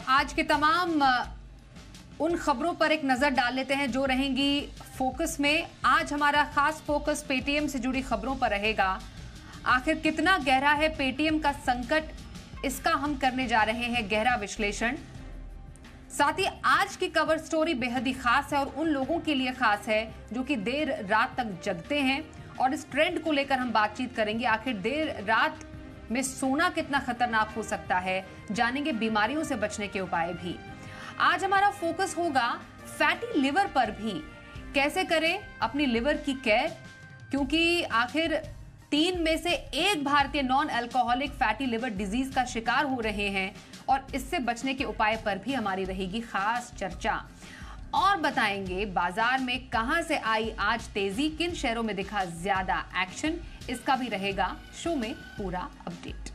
आज के तमाम उन खबरों पर एक नजर डाल लेते हैं जो रहेंगी फोकस में। आज हमारा खास फोकस पेटीएम से जुड़ी खबरों पर रहेगा। आखिर कितना गहरा है पेटीएम का संकट, इसका हम करने जा रहे हैं गहरा विश्लेषण। साथ ही आज की कवर स्टोरी बेहद ही खास है और उन लोगों के लिए खास है जो कि देर रात तक जगते हैं, और इस ट्रेंड को लेकर हम बातचीत करेंगे। आखिर देर रात में सोना कितना खतरनाक हो सकता है, जानेंगे बीमारियों से बचने के उपाय भी। आज हमारा फोकस होगा फैटी लिवर पर भी। कैसे करें अपनी लिवर की केयर, क्योंकि आखिर 3 में से 1 भारतीय non alcoholic fatty liver disease का शिकार हो रहे हैं, और इससे बचने के उपाय पर भी हमारी रहेगी खास चर्चा। और बताएंगे बाजार में कहां से आई आज तेजी, किन शेयरों में दिखा ज्यादा एक्शन, इसका भी रहेगा शो में पूरा अपडेट।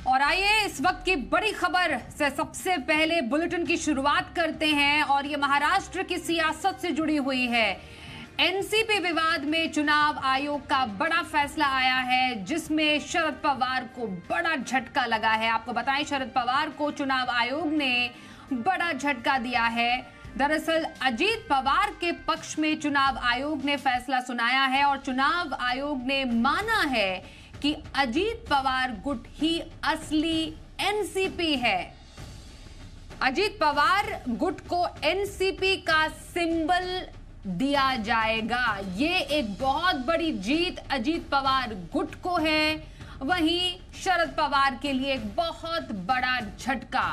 और आइए इस वक्त की बड़ी खबर से सबसे पहले बुलेटिन की शुरुआत करते हैं, और ये महाराष्ट्र की सियासत से जुड़ी हुई है। एनसीपी विवाद में चुनाव आयोग का बड़ा फैसला आया है, जिसमें शरद पवार को बड़ा झटका लगा है। आपको बताएं, शरद पवार को चुनाव आयोग ने बड़ा झटका दिया है। दरअसल अजीत पवार के पक्ष में चुनाव आयोग ने फैसला सुनाया है, और चुनाव आयोग ने माना है कि अजीत पवार गुट ही असली एनसीपी है। अजीत पवार गुट को एनसीपी का सिंबल दिया जाएगा। ये एक बहुत बड़ी जीत अजीत पवार गुट को है। वहीं शरद पवार के लिए एक बहुत बड़ा झटका।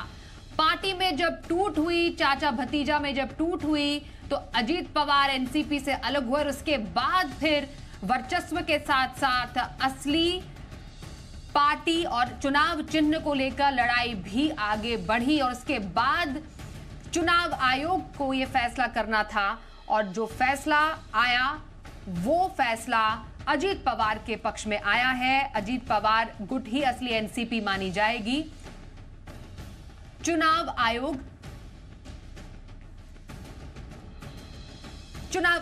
पार्टी में जब टूट हुई, चाचा भतीजा में जब टूट हुई, तो अजीत पवार एनसीपी से अलग हुए, और उसके बाद फिर वर्चस्व के साथ साथ असली पार्टी और चुनाव चिन्ह को लेकर लड़ाई भी आगे बढ़ी। और उसके बाद चुनाव आयोग को यह फैसला करना था, और जो फैसला आया वो फैसला अजीत पवार के पक्ष में आया है। अजीत पवार गुट ही असली एनसीपी मानी जाएगी। चुनाव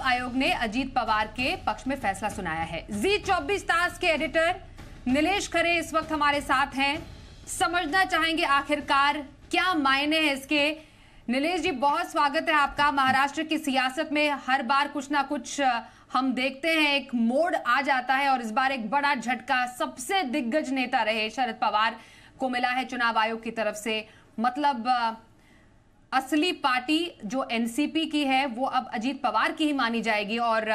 आयोग ने अजीत पवार के पक्ष में फैसला सुनाया है। जी 24 तास के एडिटर नीलेश खरे इस वक्त हमारे साथ हैं। समझना चाहेंगे आखिरकार क्या मायने हैं इसके। नीलेश जी, बहुत स्वागत है आपका। महाराष्ट्र की सियासत में हर बार कुछ ना कुछ हम देखते हैं, एक मोड़ आ जाता है, और इस बार एक बड़ा झटका सबसे दिग्गज नेता रहे शरद पवार को मिला है चुनाव आयोग की तरफ से। मतलब असली पार्टी जो एनसीपी की है वो अब अजीत पवार की ही मानी जाएगी, और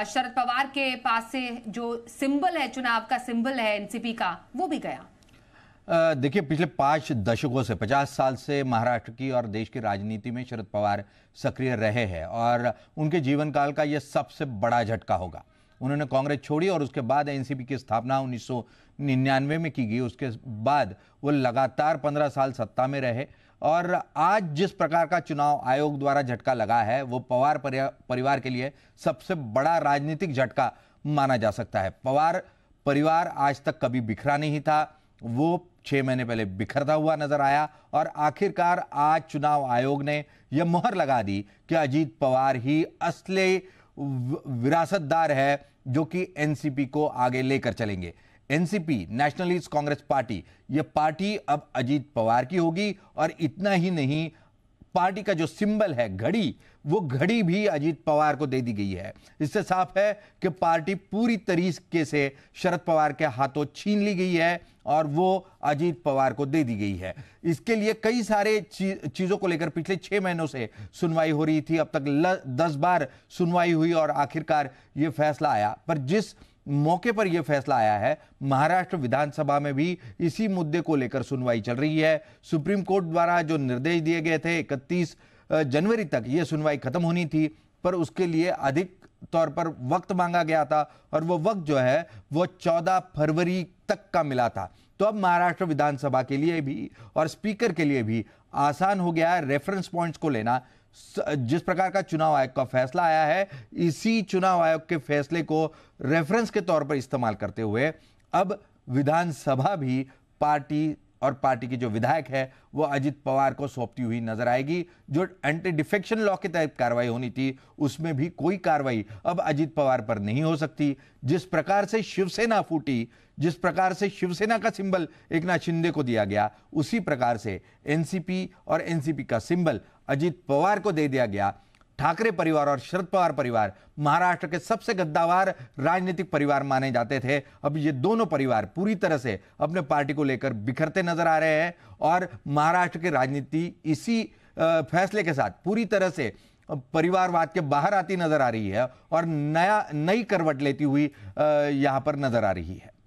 शरद पवार के पास से जो सिंबल है, चुनाव का सिंबल है एनसीपी का, वो भी गया। देखिए, पिछले 5 दशकों से 50 साल से महाराष्ट्र की और देश की राजनीति में शरद पवार सक्रिय रहे हैं, और उनके जीवन काल का यह सबसे बड़ा झटका होगा। उन्होंने कांग्रेस छोड़ी और उसके बाद एनसीपी की स्थापना 1999 में की गई। उसके बाद वो लगातार 15 साल सत्ता में रहे, और आज जिस प्रकार का चुनाव आयोग द्वारा झटका लगा है वो पवार परिवार के लिए सबसे बड़ा राजनीतिक झटका माना जा सकता है। पवार परिवार आज तक कभी बिखरा नहीं था, वो 6 महीने पहले बिखरता हुआ नजर आया, और आखिरकार आज चुनाव आयोग ने यह मोहर लगा दी कि अजीत पवार ही असली विरासतदार है जो कि एनसीपी को आगे लेकर चलेंगे। एनसीपी, नेशनलिस्ट कांग्रेस पार्टी, यह पार्टी अब अजीत पवार की होगी, और इतना ही नहीं, पार्टी का जो सिंबल है घड़ी, वो घड़ी भी अजीत पवार को दे दी गई है। इससे साफ है कि पार्टी पूरी तरीके से शरद पवार के हाथों छीन ली गई है, और वो अजीत पवार को दे दी गई है। इसके लिए कई सारे चीजों को लेकर पिछले 6 महीनों से सुनवाई हो रही थी। अब तक 10 बार सुनवाई हुई, और आखिरकार ये फैसला आया। पर जिस मौके पर यह फैसला आया है, महाराष्ट्र विधानसभा में भी इसी मुद्दे को लेकर सुनवाई चल रही है। सुप्रीम कोर्ट द्वारा जो निर्देश दिए गए थे 31 जनवरी तक यह सुनवाई खत्म होनी थी, पर उसके लिए अधिक तौर पर वक्त मांगा गया था, और वो वक्त जो है वो 14 फरवरी तक का मिला था। तो अब महाराष्ट्र विधानसभा के लिए भी और स्पीकर के लिए भी आसान हो गया है रेफरेंस पॉइंट्स को लेना। जिस प्रकार का चुनाव आयोग का फैसला आया है, इसी चुनाव आयोग के फैसले को रेफरेंस के तौर पर इस्तेमाल करते हुए अब विधानसभा भी पार्टी और पार्टी की जो विधायक है वो अजित पवार को सौंपती हुई नजर आएगी। जो एंटी डिफेक्शन लॉ के तहत कार्रवाई होनी थी उसमें भी कोई कार्रवाई अब अजित पवार पर नहीं हो सकती। जिस प्रकार से शिवसेना फूटी, जिस प्रकार से शिवसेना का सिंबल एकनाथ शिंदे को दिया गया, उसी प्रकार से एनसीपी और एनसीपी का सिंबल अजित पवार को दे दिया गया। ठाकरे परिवार और शरद पवार परिवार महाराष्ट्र के सबसे गद्दार राजनीतिक परिवार माने जाते थे। अब ये दोनों परिवार पूरी तरह से अपने पार्टी को लेकर बिखरते नजर आ रहे हैं और महाराष्ट्र की राजनीति इसी फैसले के साथ पूरी तरह से परिवारवाद के बाहर आती नजर आ रही है और नई करवट लेती हुई यहां पर नजर आ रही है।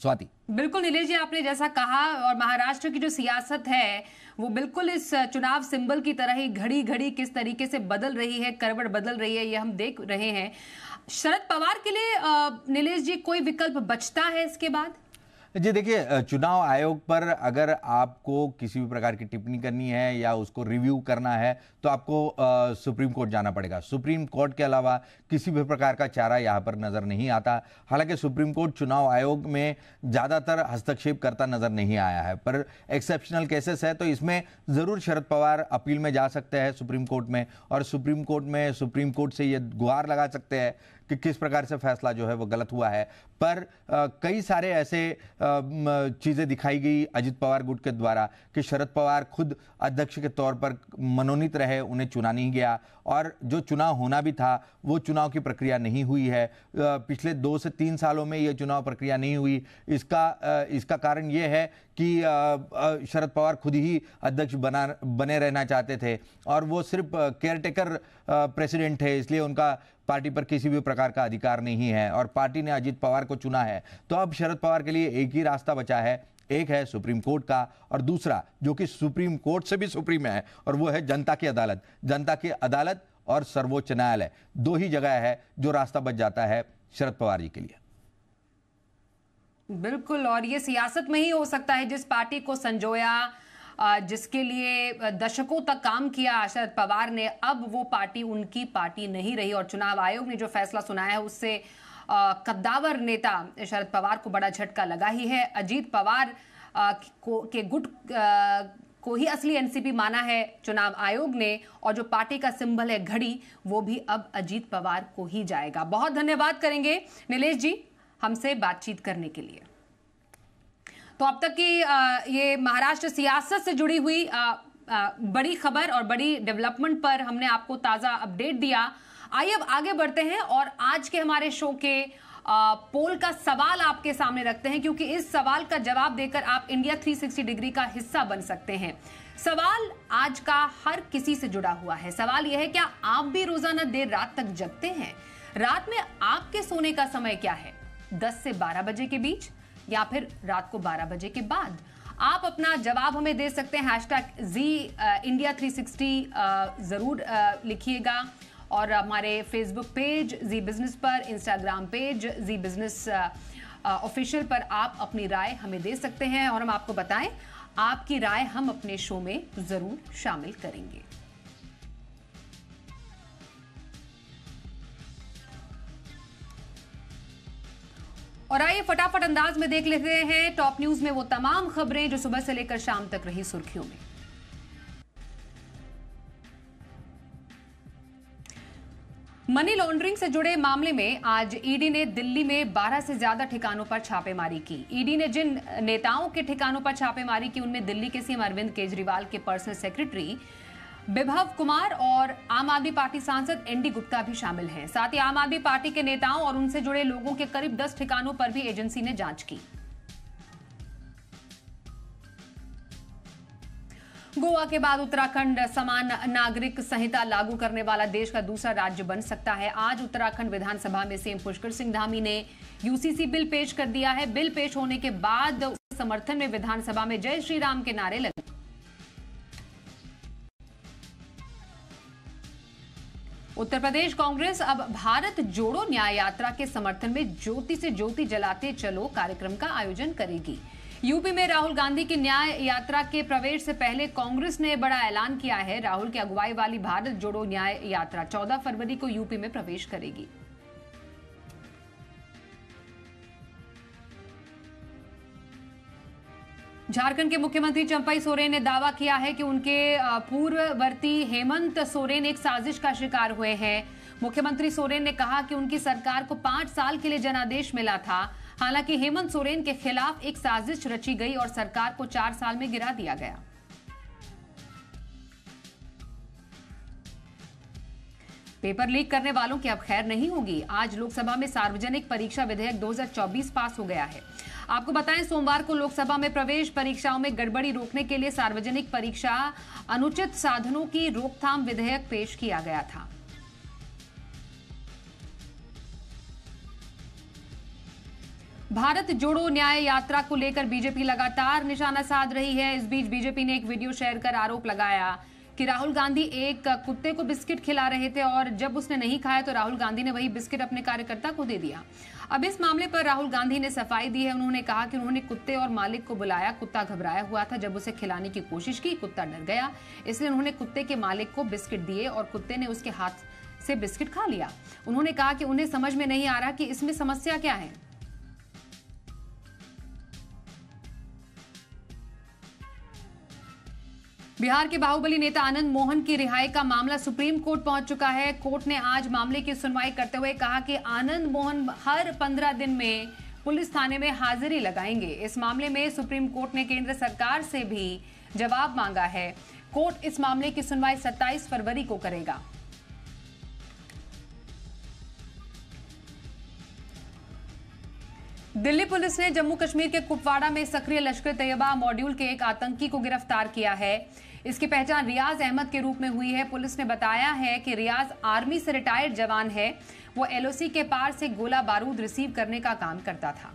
स्वाति। बिल्कुल नीलेश जी, आपने जैसा कहा, और महाराष्ट्र की जो सियासत है वो बिल्कुल इस चुनाव सिंबल की तरह ही घड़ी घड़ी किस तरीके से बदल रही है, करवट बदल रही है, ये हम देख रहे हैं। शरद पवार के लिए नीलेश जी कोई विकल्प बचता है इसके बाद? जी देखिए, चुनाव आयोग पर अगर आपको किसी भी प्रकार की टिप्पणी करनी है या उसको रिव्यू करना है तो आपको सुप्रीम कोर्ट जाना पड़ेगा। सुप्रीम कोर्ट के अलावा किसी भी प्रकार का चारा यहाँ पर नजर नहीं आता। हालांकि सुप्रीम कोर्ट चुनाव आयोग में ज़्यादातर हस्तक्षेप करता नजर नहीं आया है, पर एक्सेप्शनल केसेस है तो इसमें ज़रूर शरद पवार अपील में जा सकते हैं सुप्रीम कोर्ट में, और सुप्रीम कोर्ट से ये गुहार लगा सकते हैं कि किस प्रकार से फैसला जो है वो गलत हुआ है। पर कई सारे ऐसे चीज़ें दिखाई गई अजित पवार गुट के द्वारा कि शरद पवार खुद अध्यक्ष के तौर पर मनोनीत रहे, उन्हें चुना नहीं गया, और जो चुनाव होना भी था वो चुनाव की प्रक्रिया नहीं हुई है। पिछले 2 से 3 सालों में ये चुनाव प्रक्रिया नहीं हुई। इसका कारण ये है कि शरद पवार खुद ही अध्यक्ष बने रहना चाहते थे और वो सिर्फ केयरटेकर प्रेसिडेंट थे, इसलिए उनका पार्टी पर किसी भी प्रकार का अधिकार नहीं है और पार्टी ने अजित पवार को चुना है। तो अब शरद पवार के लिए एक ही रास्ता बचा है, एक है सुप्रीम कोर्ट का और दूसरा जो कि सुप्रीम कोर्ट से भी सुप्रीम है और वो है जनता की अदालत। जनता की अदालत और सर्वोच्च न्यायालय, 2 ही जगह है जो रास्ता बच जाता है शरद पवार जी के लिए। बिल्कुल, और ये सियासत में ही हो सकता है जिस पार्टी को संजोया, जिसके लिए दशकों तक काम किया शरद पवार ने, अब वो पार्टी उनकी पार्टी नहीं रही और चुनाव आयोग ने जो फैसला सुनाया है उससे कद्दावर नेता शरद पवार को बड़ा झटका लगा ही है। अजीत पवार के गुट को ही असली एनसीपी माना है चुनाव आयोग ने, और जो पार्टी का सिंबल है घड़ी, वो भी अब अजीत पवार को ही जाएगा। बहुत धन्यवाद करेंगे नीलेश जी हमसे बातचीत करने के लिए। तो अब तक की ये महाराष्ट्र सियासत से जुड़ी हुई बड़ी खबर और बड़ी डेवलपमेंट पर हमने आपको ताजा अपडेट दिया। आइए अब आगे बढ़ते हैं और आज के हमारे शो के पोल का सवाल आपके सामने रखते हैं, क्योंकि इस सवाल का जवाब देकर आप इंडिया 360 डिग्री का हिस्सा बन सकते हैं। सवाल आज का हर किसी से जुड़ा हुआ है। सवाल यह है, क्या आप भी रोजाना देर रात तक जगते हैं? रात में आपके सोने का समय क्या है? 10 से 12 बजे के बीच या फिर रात को 12 बजे के बाद? आप अपना जवाब हमें दे सकते हैं। #India360 जरूर लिखिएगा और हमारे फेसबुक पेज जी बिजनेस पर, इंस्टाग्राम पेज जी बिजनेस ऑफिशियल पर आप अपनी राय हमें दे सकते हैं और हम आपको बताएं, आपकी राय हम अपने शो में जरूर शामिल करेंगे। और आइए फटाफट अंदाज में देख लेते हैं टॉप न्यूज में वो तमाम खबरें जो सुबह से लेकर शाम तक रही सुर्खियों में। मनी लॉन्ड्रिंग से जुड़े मामले में आज ईडी ने दिल्ली में 12 से ज्यादा ठिकानों पर छापेमारी की। ईडी ने जिन नेताओं के ठिकानों पर छापेमारी की उनमें दिल्ली के सीएम अरविंद केजरीवाल के पर्सनल सेक्रेटरी बिभव कुमार और आम आदमी पार्टी सांसद एनडी गुप्ता भी शामिल हैं। साथ ही आम आदमी पार्टी के नेताओं और उनसे जुड़े लोगों के करीब 10 ठिकानों पर भी एजेंसी ने जांच की। गोवा के बाद उत्तराखंड समान नागरिक संहिता लागू करने वाला देश का दूसरा राज्य बन सकता है। आज उत्तराखंड विधानसभा में सीएम पुष्कर सिंह धामी ने यूसीसी बिल पेश कर दिया है। बिल पेश होने के बाद समर्थन में विधानसभा में जय श्री राम के नारे लगे। उत्तर प्रदेश कांग्रेस अब भारत जोड़ो न्याय यात्रा के समर्थन में ज्योति से ज्योति जलाते चलो कार्यक्रम का आयोजन करेगी। यूपी में राहुल गांधी की न्याय यात्रा के प्रवेश से पहले कांग्रेस ने बड़ा ऐलान किया है। राहुल की अगुवाई वाली भारत जोड़ो न्याय यात्रा 14 फरवरी को यूपी में प्रवेश करेगी। झारखंड के मुख्यमंत्री चंपई सोरेन ने दावा किया है कि उनके पूर्ववर्ती हेमंत सोरेन एक साजिश का शिकार हुए हैं। मुख्यमंत्री सोरेन ने कहा कि उनकी सरकार को 5 साल के लिए जनादेश मिला था। हालांकि हेमंत सोरेन के खिलाफ एक साजिश रची गई और सरकार को 4 साल में गिरा दिया गया। पेपर लीक करने वालों की अब खैर नहीं होगी। आज लोकसभा में सार्वजनिक परीक्षा विधेयक 2024 पास हो गया है। आपको बताएं, सोमवार को लोकसभा में प्रवेश परीक्षाओं में गड़बड़ी रोकने के लिए सार्वजनिक परीक्षा अनुचित साधनों की रोकथाम विधेयक पेश किया गया था। भारत जोड़ो न्याय यात्रा को लेकर बीजेपी लगातार निशाना साध रही है। इस बीच बीजेपी ने एक वीडियो शेयर कर आरोप लगाया कि राहुल गांधी एक कुत्ते को बिस्किट खिला रहे थे और जब उसने नहीं खाया तो राहुल गांधी ने वही बिस्किट अपने कार्यकर्ता को दे दिया। अब इस मामले पर राहुल गांधी ने सफाई दी है। उन्होंने कहा कि उन्होंने कुत्ते और मालिक को बुलाया। कुत्ता घबराया हुआ था। जब उसे खिलाने की कोशिश की, कुत्ता डर गया, इसलिए उन्होंने कुत्ते के मालिक को बिस्किट दिए और कुत्ते ने उसके हाथ से बिस्किट खा लिया। उन्होंने कहा कि उन्हें समझ में नहीं आ रहा कि इसमें समस्या क्या है। बिहार के बाहुबली नेता आनंद मोहन की रिहाई का मामला सुप्रीम कोर्ट पहुंच चुका है। कोर्ट ने आज मामले की सुनवाई करते हुए कहा कि आनंद मोहन हर 15 दिन में पुलिस थाने में हाजिरी लगाएंगे। इस मामले में सुप्रीम कोर्ट ने केंद्र सरकार से भी जवाब मांगा है। कोर्ट इस मामले की सुनवाई 27 फरवरी को करेगा। दिल्ली पुलिस ने जम्मू कश्मीर के कुपवाड़ा में सक्रिय लश्कर तैयबा मॉड्यूल के एक आतंकी को गिरफ्तार किया है। इसकी पहचान रियाज अहमद के रूप में हुई है। पुलिस ने बताया है कि रियाज आर्मी से रिटायर्ड जवान है। वो एलओसी के पार से गोला बारूद रिसीव करने का काम करता था।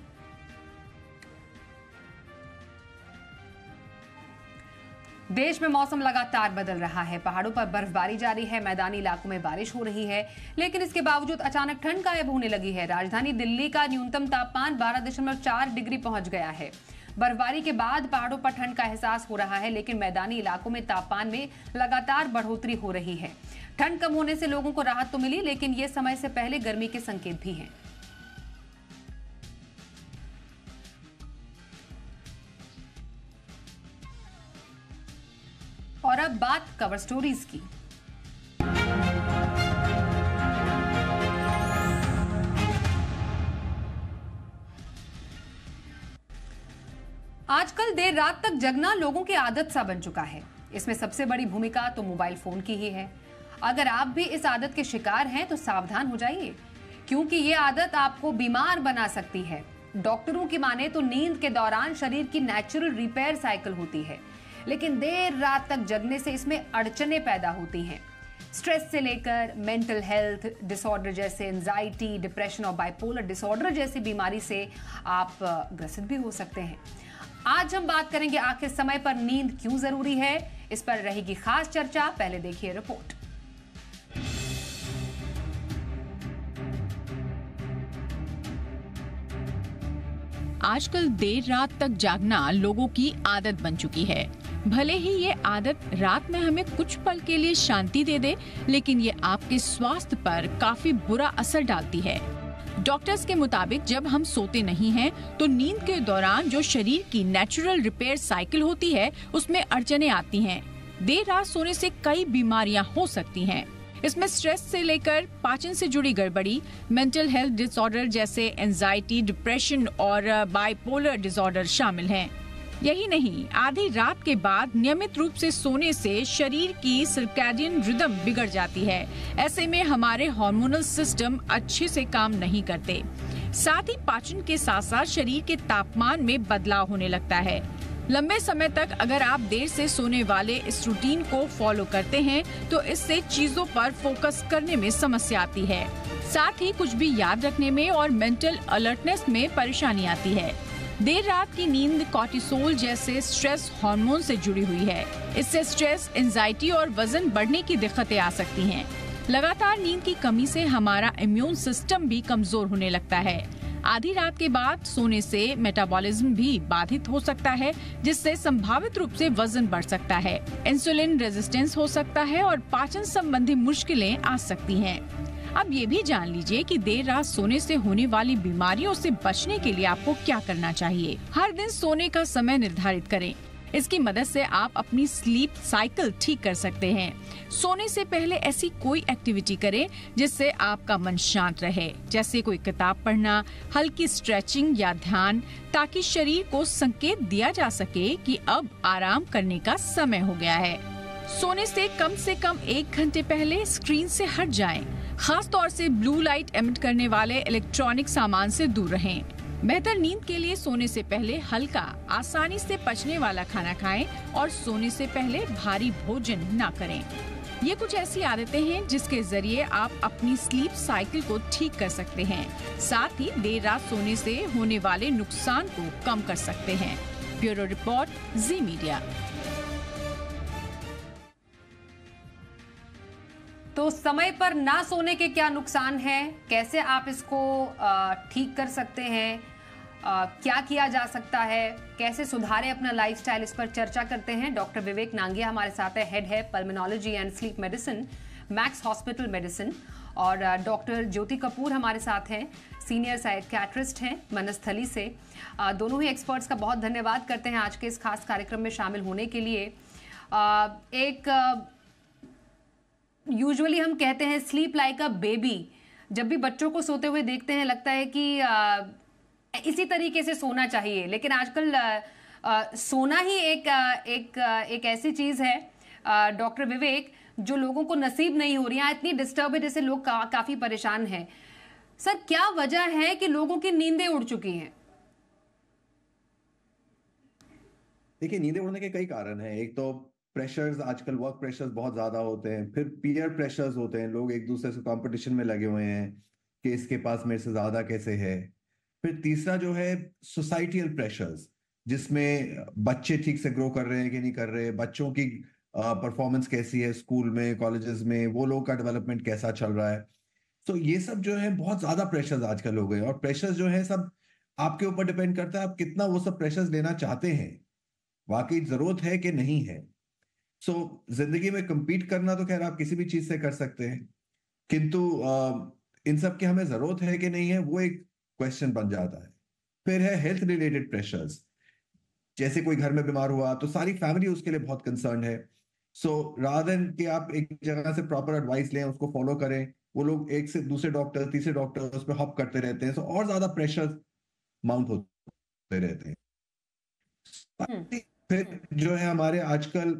देश में मौसम लगातार बदल रहा है। पहाड़ों पर बर्फबारी जारी है, मैदानी इलाकों में बारिश हो रही है, लेकिन इसके बावजूद अचानक ठंड गायब होने लगी है। राजधानी दिल्ली का न्यूनतम तापमान 12.4 डिग्री पहुंच गया है। बर्फबारी के बाद पहाड़ों पर ठंड का एहसास हो रहा है, लेकिन मैदानी इलाकों में तापमान में लगातार बढ़ोतरी हो रही है। ठंड कम होने से लोगों को राहत तो मिली, लेकिन ये समय से पहले गर्मी के संकेत भी हैं। और अब बात कवर स्टोरीज की। आजकल देर रात तक जगना लोगों की आदत सा बन चुका है। इसमें सबसे बड़ी भूमिका तो मोबाइल फोन की ही है। अगर आप भी इस आदत के शिकार हैं तो सावधान हो जाइए, क्योंकि ये आदत आपको बीमार बना सकती है। डॉक्टरों की माने तो नींद के दौरान शरीर की नेचुरल रिपेयर साइकिल होती है, लेकिन देर रात तक जगने से इसमें अड़चनें पैदा होती हैं। स्ट्रेस से लेकर मेंटल हेल्थ डिसऑर्डर जैसे एंजाइटी, डिप्रेशन और बाइपोलर डिसऑर्डर जैसी बीमारी से आप ग्रसित भी हो सकते हैं। आज हम बात करेंगे आखिर समय पर नींद क्यों जरूरी है। इस पर रहेगी खास चर्चा। पहले देखिए रिपोर्ट। आजकल देर रात तक जागना लोगों की आदत बन चुकी है। भले ही ये आदत रात में हमें कुछ पल के लिए शांति दे दे, लेकिन ये आपके स्वास्थ्य पर काफी बुरा असर डालती है। डॉक्टर्स के मुताबिक जब हम सोते नहीं हैं, तो नींद के दौरान जो शरीर की नेचुरल रिपेयर साइकिल होती है, उसमें अड़चनें आती हैं। देर रात सोने से कई बीमारियां हो सकती हैं। इसमें स्ट्रेस से लेकर पाचन से जुड़ी गड़बड़ी, मेंटल हेल्थ डिसऑर्डर जैसे एंजाइटी, डिप्रेशन और बाइपोलर डिसऑर्डर शामिल हैं। यही नहीं, आधी रात के बाद नियमित रूप से सोने से शरीर की सर्कैडियन रिदम बिगड़ जाती है। ऐसे में हमारे हार्मोनल सिस्टम अच्छे से काम नहीं करते। साथ ही पाचन के साथ साथ शरीर के तापमान में बदलाव होने लगता है। लंबे समय तक अगर आप देर से सोने वाले इस रूटीन को फॉलो करते हैं, तो इससे चीजों पर फोकस करने में समस्या आती है। साथ ही कुछ भी याद रखने में और मेंटल अलर्टनेस में परेशानी आती है। देर रात की नींद कॉर्टिसोल जैसे स्ट्रेस हार्मोन से जुड़ी हुई है। इससे स्ट्रेस, एंजाइटी और वजन बढ़ने की दिक्कतें आ सकती हैं। लगातार नींद की कमी से हमारा इम्यून सिस्टम भी कमजोर होने लगता है। आधी रात के बाद सोने से मेटाबॉलिज्म भी बाधित हो सकता है, जिससे संभावित रूप से वजन बढ़ सकता है, इंसुलिन रेजिस्टेंस हो सकता है और पाचन संबंधी मुश्किलें आ सकती हैं। अब ये भी जान लीजिए कि देर रात सोने से होने वाली बीमारियों से बचने के लिए आपको क्या करना चाहिए। हर दिन सोने का समय निर्धारित करें। इसकी मदद से आप अपनी स्लीप साइकिल ठीक कर सकते हैं। सोने से पहले ऐसी कोई एक्टिविटी करें जिससे आपका मन शांत रहे, जैसे कोई किताब पढ़ना, हल्की स्ट्रेचिंग या ध्यान, ताकि शरीर को संकेत दिया जा सके कि अब आराम करने का समय हो गया है। सोने से कम 1 घंटे पहले स्क्रीन से हट जाएं। खास तौर से ब्लू लाइट एमिट करने वाले इलेक्ट्रॉनिक सामान से दूर रहें। बेहतर नींद के लिए सोने से पहले हल्का, आसानी से पचने वाला खाना खाएं और सोने से पहले भारी भोजन न करें। ये कुछ ऐसी आदतें हैं जिसके जरिए आप अपनी स्लीप साइकिल को ठीक कर सकते हैं, साथ ही देर रात सोने से होने वाले नुकसान को कम कर सकते हैं। ब्यूरो रिपोर्ट, जी मीडिया। तो समय पर ना सोने के क्या नुकसान हैं, कैसे आप इसको ठीक कर सकते हैं, क्या किया जा सकता है, कैसे सुधारें अपना लाइफस्टाइल, इस पर चर्चा करते हैं। डॉक्टर विवेक नांगिया हमारे साथ है, हेड है pulmonology and sleep medicine, max hospital medicine. और डॉक्टर ज्योति कपूर हमारे साथ हैं, सीनियर साइकियाट्रिस्ट हैं मनस्थली से। दोनों ही एक्सपर्ट्स का बहुत धन्यवाद करते हैं आज के इस खास कार्यक्रम में शामिल होने के लिए। यूजुअली हम कहते हैं स्लीप लाइक अ बेबी। जब भी बच्चों को सोते हुए देखते हैं लगता है कि इसी तरीके से सोना चाहिए, लेकिन आजकल सोना ही एक ऐसी चीज है डॉक्टर विवेक जो लोगों को नसीब नहीं हो रही है। इतनी डिस्टर्ब है जैसे लोग काफी परेशान हैं। सर, क्या वजह है कि लोगों की नींदें उड़ चुकी हैं? देखिए, नींदें उड़ने के कई कारण हैं। एक तो प्रेशर्स, आजकल वर्क प्रेशर्स बहुत ज्यादा होते हैं, फिर पीयर प्रेशर्स होते हैं, लोग एक दूसरे से कंपटीशन में लगे हुए हैं कि इसके पास मेरे से ज्यादा कैसे है। फिर तीसरा जो है सोसाइटियल प्रेशर्स, जिसमें बच्चे ठीक से ग्रो कर रहे हैं कि नहीं कर रहे, बच्चों की परफॉर्मेंस कैसी है स्कूल में, कॉलेजेस में, वो लोगों का डेवलपमेंट कैसा चल रहा है। तो ये सब जो है बहुत ज्यादा प्रेशर्स आजकल हो गए, और प्रेशर्स जो है सब आपके ऊपर डिपेंड करता है आप कितना वो सब प्रेशर्स लेना चाहते हैं, वाकई जरूरत है कि नहीं है। जिंदगी में compete करना तो खैर आप किसी भी चीज से कर सकते हैं, किंतु इन सब की हमें जरूरत है कि नहीं है, वो एक क्वेश्चन बन जाता है। फिर है हेल्थ रिलेटेड प्रेशर्स, जैसे कोई घर में बीमार हुआ तो सारी फैमिली उसके लिए बहुत कंसर्न है। रादर देन कि आप एक जगह से प्रॉपर एडवाइस लें, उसको फॉलो करें, वो लोग एक से दूसरे डॉक्टर, तीसरे डॉक्टर उस पर हॉप करते रहते हैं, और ज्यादा प्रेशर माउंट होते रहते हैं। फिर जो है हमारे आजकल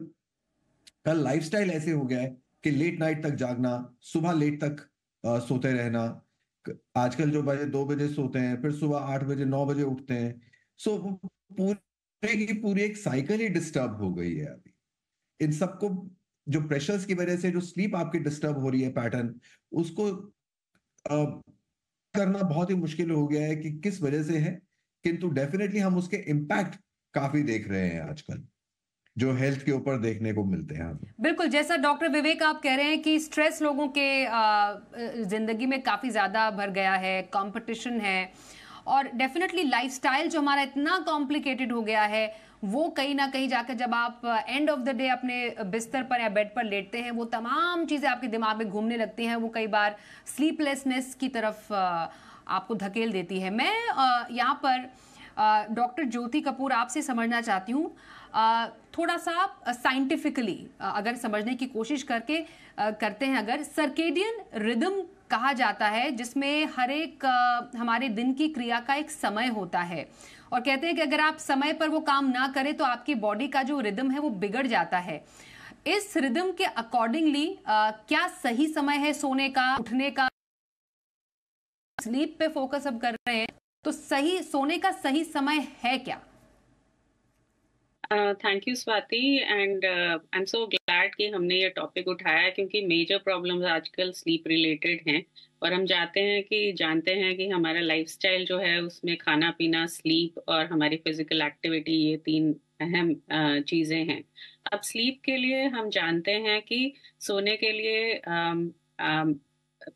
का लाइफस्टाइल ऐसे हो गया है कि लेट नाइट तक जागना, सुबह लेट तक सोते रहना। आजकल जो बजे 2 बजे सोते हैं, फिर सुबह 8 बजे 9 बजे उठते हैं। पूरे की पूरी एक साइकिल ही डिस्टर्ब हो गई है अभी। इन सबको जो प्रेशर्स की वजह से जो स्लीप आपकी डिस्टर्ब हो रही है पैटर्न, उसको करना बहुत ही मुश्किल हो गया है कि किस वजह से है, किंतु डेफिनेटली हम उसके इम्पैक्ट काफी देख रहे हैं आजकल, जो हेल्थ के ऊपर देखने को मिलते हैं। बिल्कुल, जैसा डॉक्टर विवेक आप कह रहे हैं कि स्ट्रेस लोगों के जिंदगी में काफी ज्यादा भर गया है, कंपटीशन है, और डेफिनेटली लाइफस्टाइल जो हमारा इतना कॉम्प्लिकेटेड हो गया है, वो कहीं ना कहीं जाकर जब आप एंड ऑफ द डे अपने बिस्तर पर या बेड पर लेटते हैं, वो तमाम चीजें आपके दिमाग में घूमने लगती हैं। वो कई बार स्लीपलेसनेस की तरफ आपको धकेल देती है। मैं यहाँ पर डॉक्टर ज्योति कपूर आपसे समझना चाहती हूँ, थोड़ा सा साइंटिफिकली अगर समझने की कोशिश करते हैं, अगर सर्केडियन रिदम कहा जाता है जिसमें हर एक हमारे दिन की क्रिया का एक समय होता है, और कहते हैं कि अगर आप समय पर वो काम ना करें तो आपकी बॉडी का जो रिदम है वो बिगड़ जाता है। इस रिदम के अकॉर्डिंगली क्या सही समय है सोने का, उठने का? स्लीप पे फोकस अब कर रहे हैं तो सही सोने का सही समय है क्या? Thank you Swati, and I am so glad कि हमने ये टॉपिक उठाया, क्योंकि मेजर प्रॉब्लम्स आजकल स्लीप रिलेटेड हैं, और हम जानते हैं कि हमारा लाइफस्टाइल जो है उसमें खाना पीना, स्लीप और हमारी फिजिकल एक्टिविटी, ये 3 अहम चीज़ें हैं। अब स्लीप के लिए हम जानते हैं कि सोने के लिए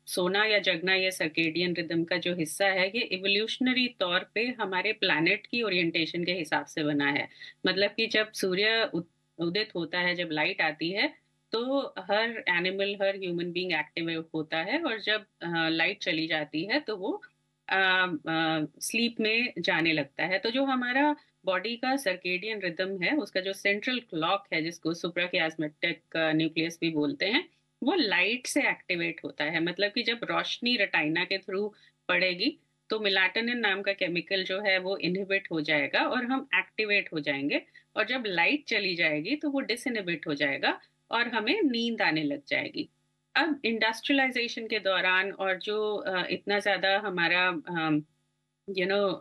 सोना या जगना, ये सर्केडियन रिदम का जो हिस्सा है, ये इवोल्यूशनरी तौर पे हमारे प्लैनेट की ओरिएंटेशन के हिसाब से बना है। मतलब कि जब सूर्य उदित होता है, जब लाइट आती है, तो हर एनिमल, हर ह्यूमन बीइंग एक्टिव होता है, और जब लाइट चली जाती है तो वो स्लीप में जाने लगता है। तो जो हमारा बॉडी का सर्केडियन रिदम है, उसका जो सेंट्रल क्लॉक है, जिसको सुप्राकियास्मेटिक न्यूक्लियस भी बोलते हैं, वो लाइट से एक्टिवेट होता है। मतलब कि जब रोशनी रेटिना के थ्रू पड़ेगी तो मेलाटोनिन नाम का केमिकल जो है वो इनहिबिट हो जाएगा और हम एक्टिवेट हो जाएंगे, और जब लाइट चली जाएगी तो वो डिसइनहिबिट हो जाएगा और हमें नींद आने लग जाएगी। अब इंडस्ट्रियलाइजेशन के दौरान, और जो इतना ज्यादा हमारा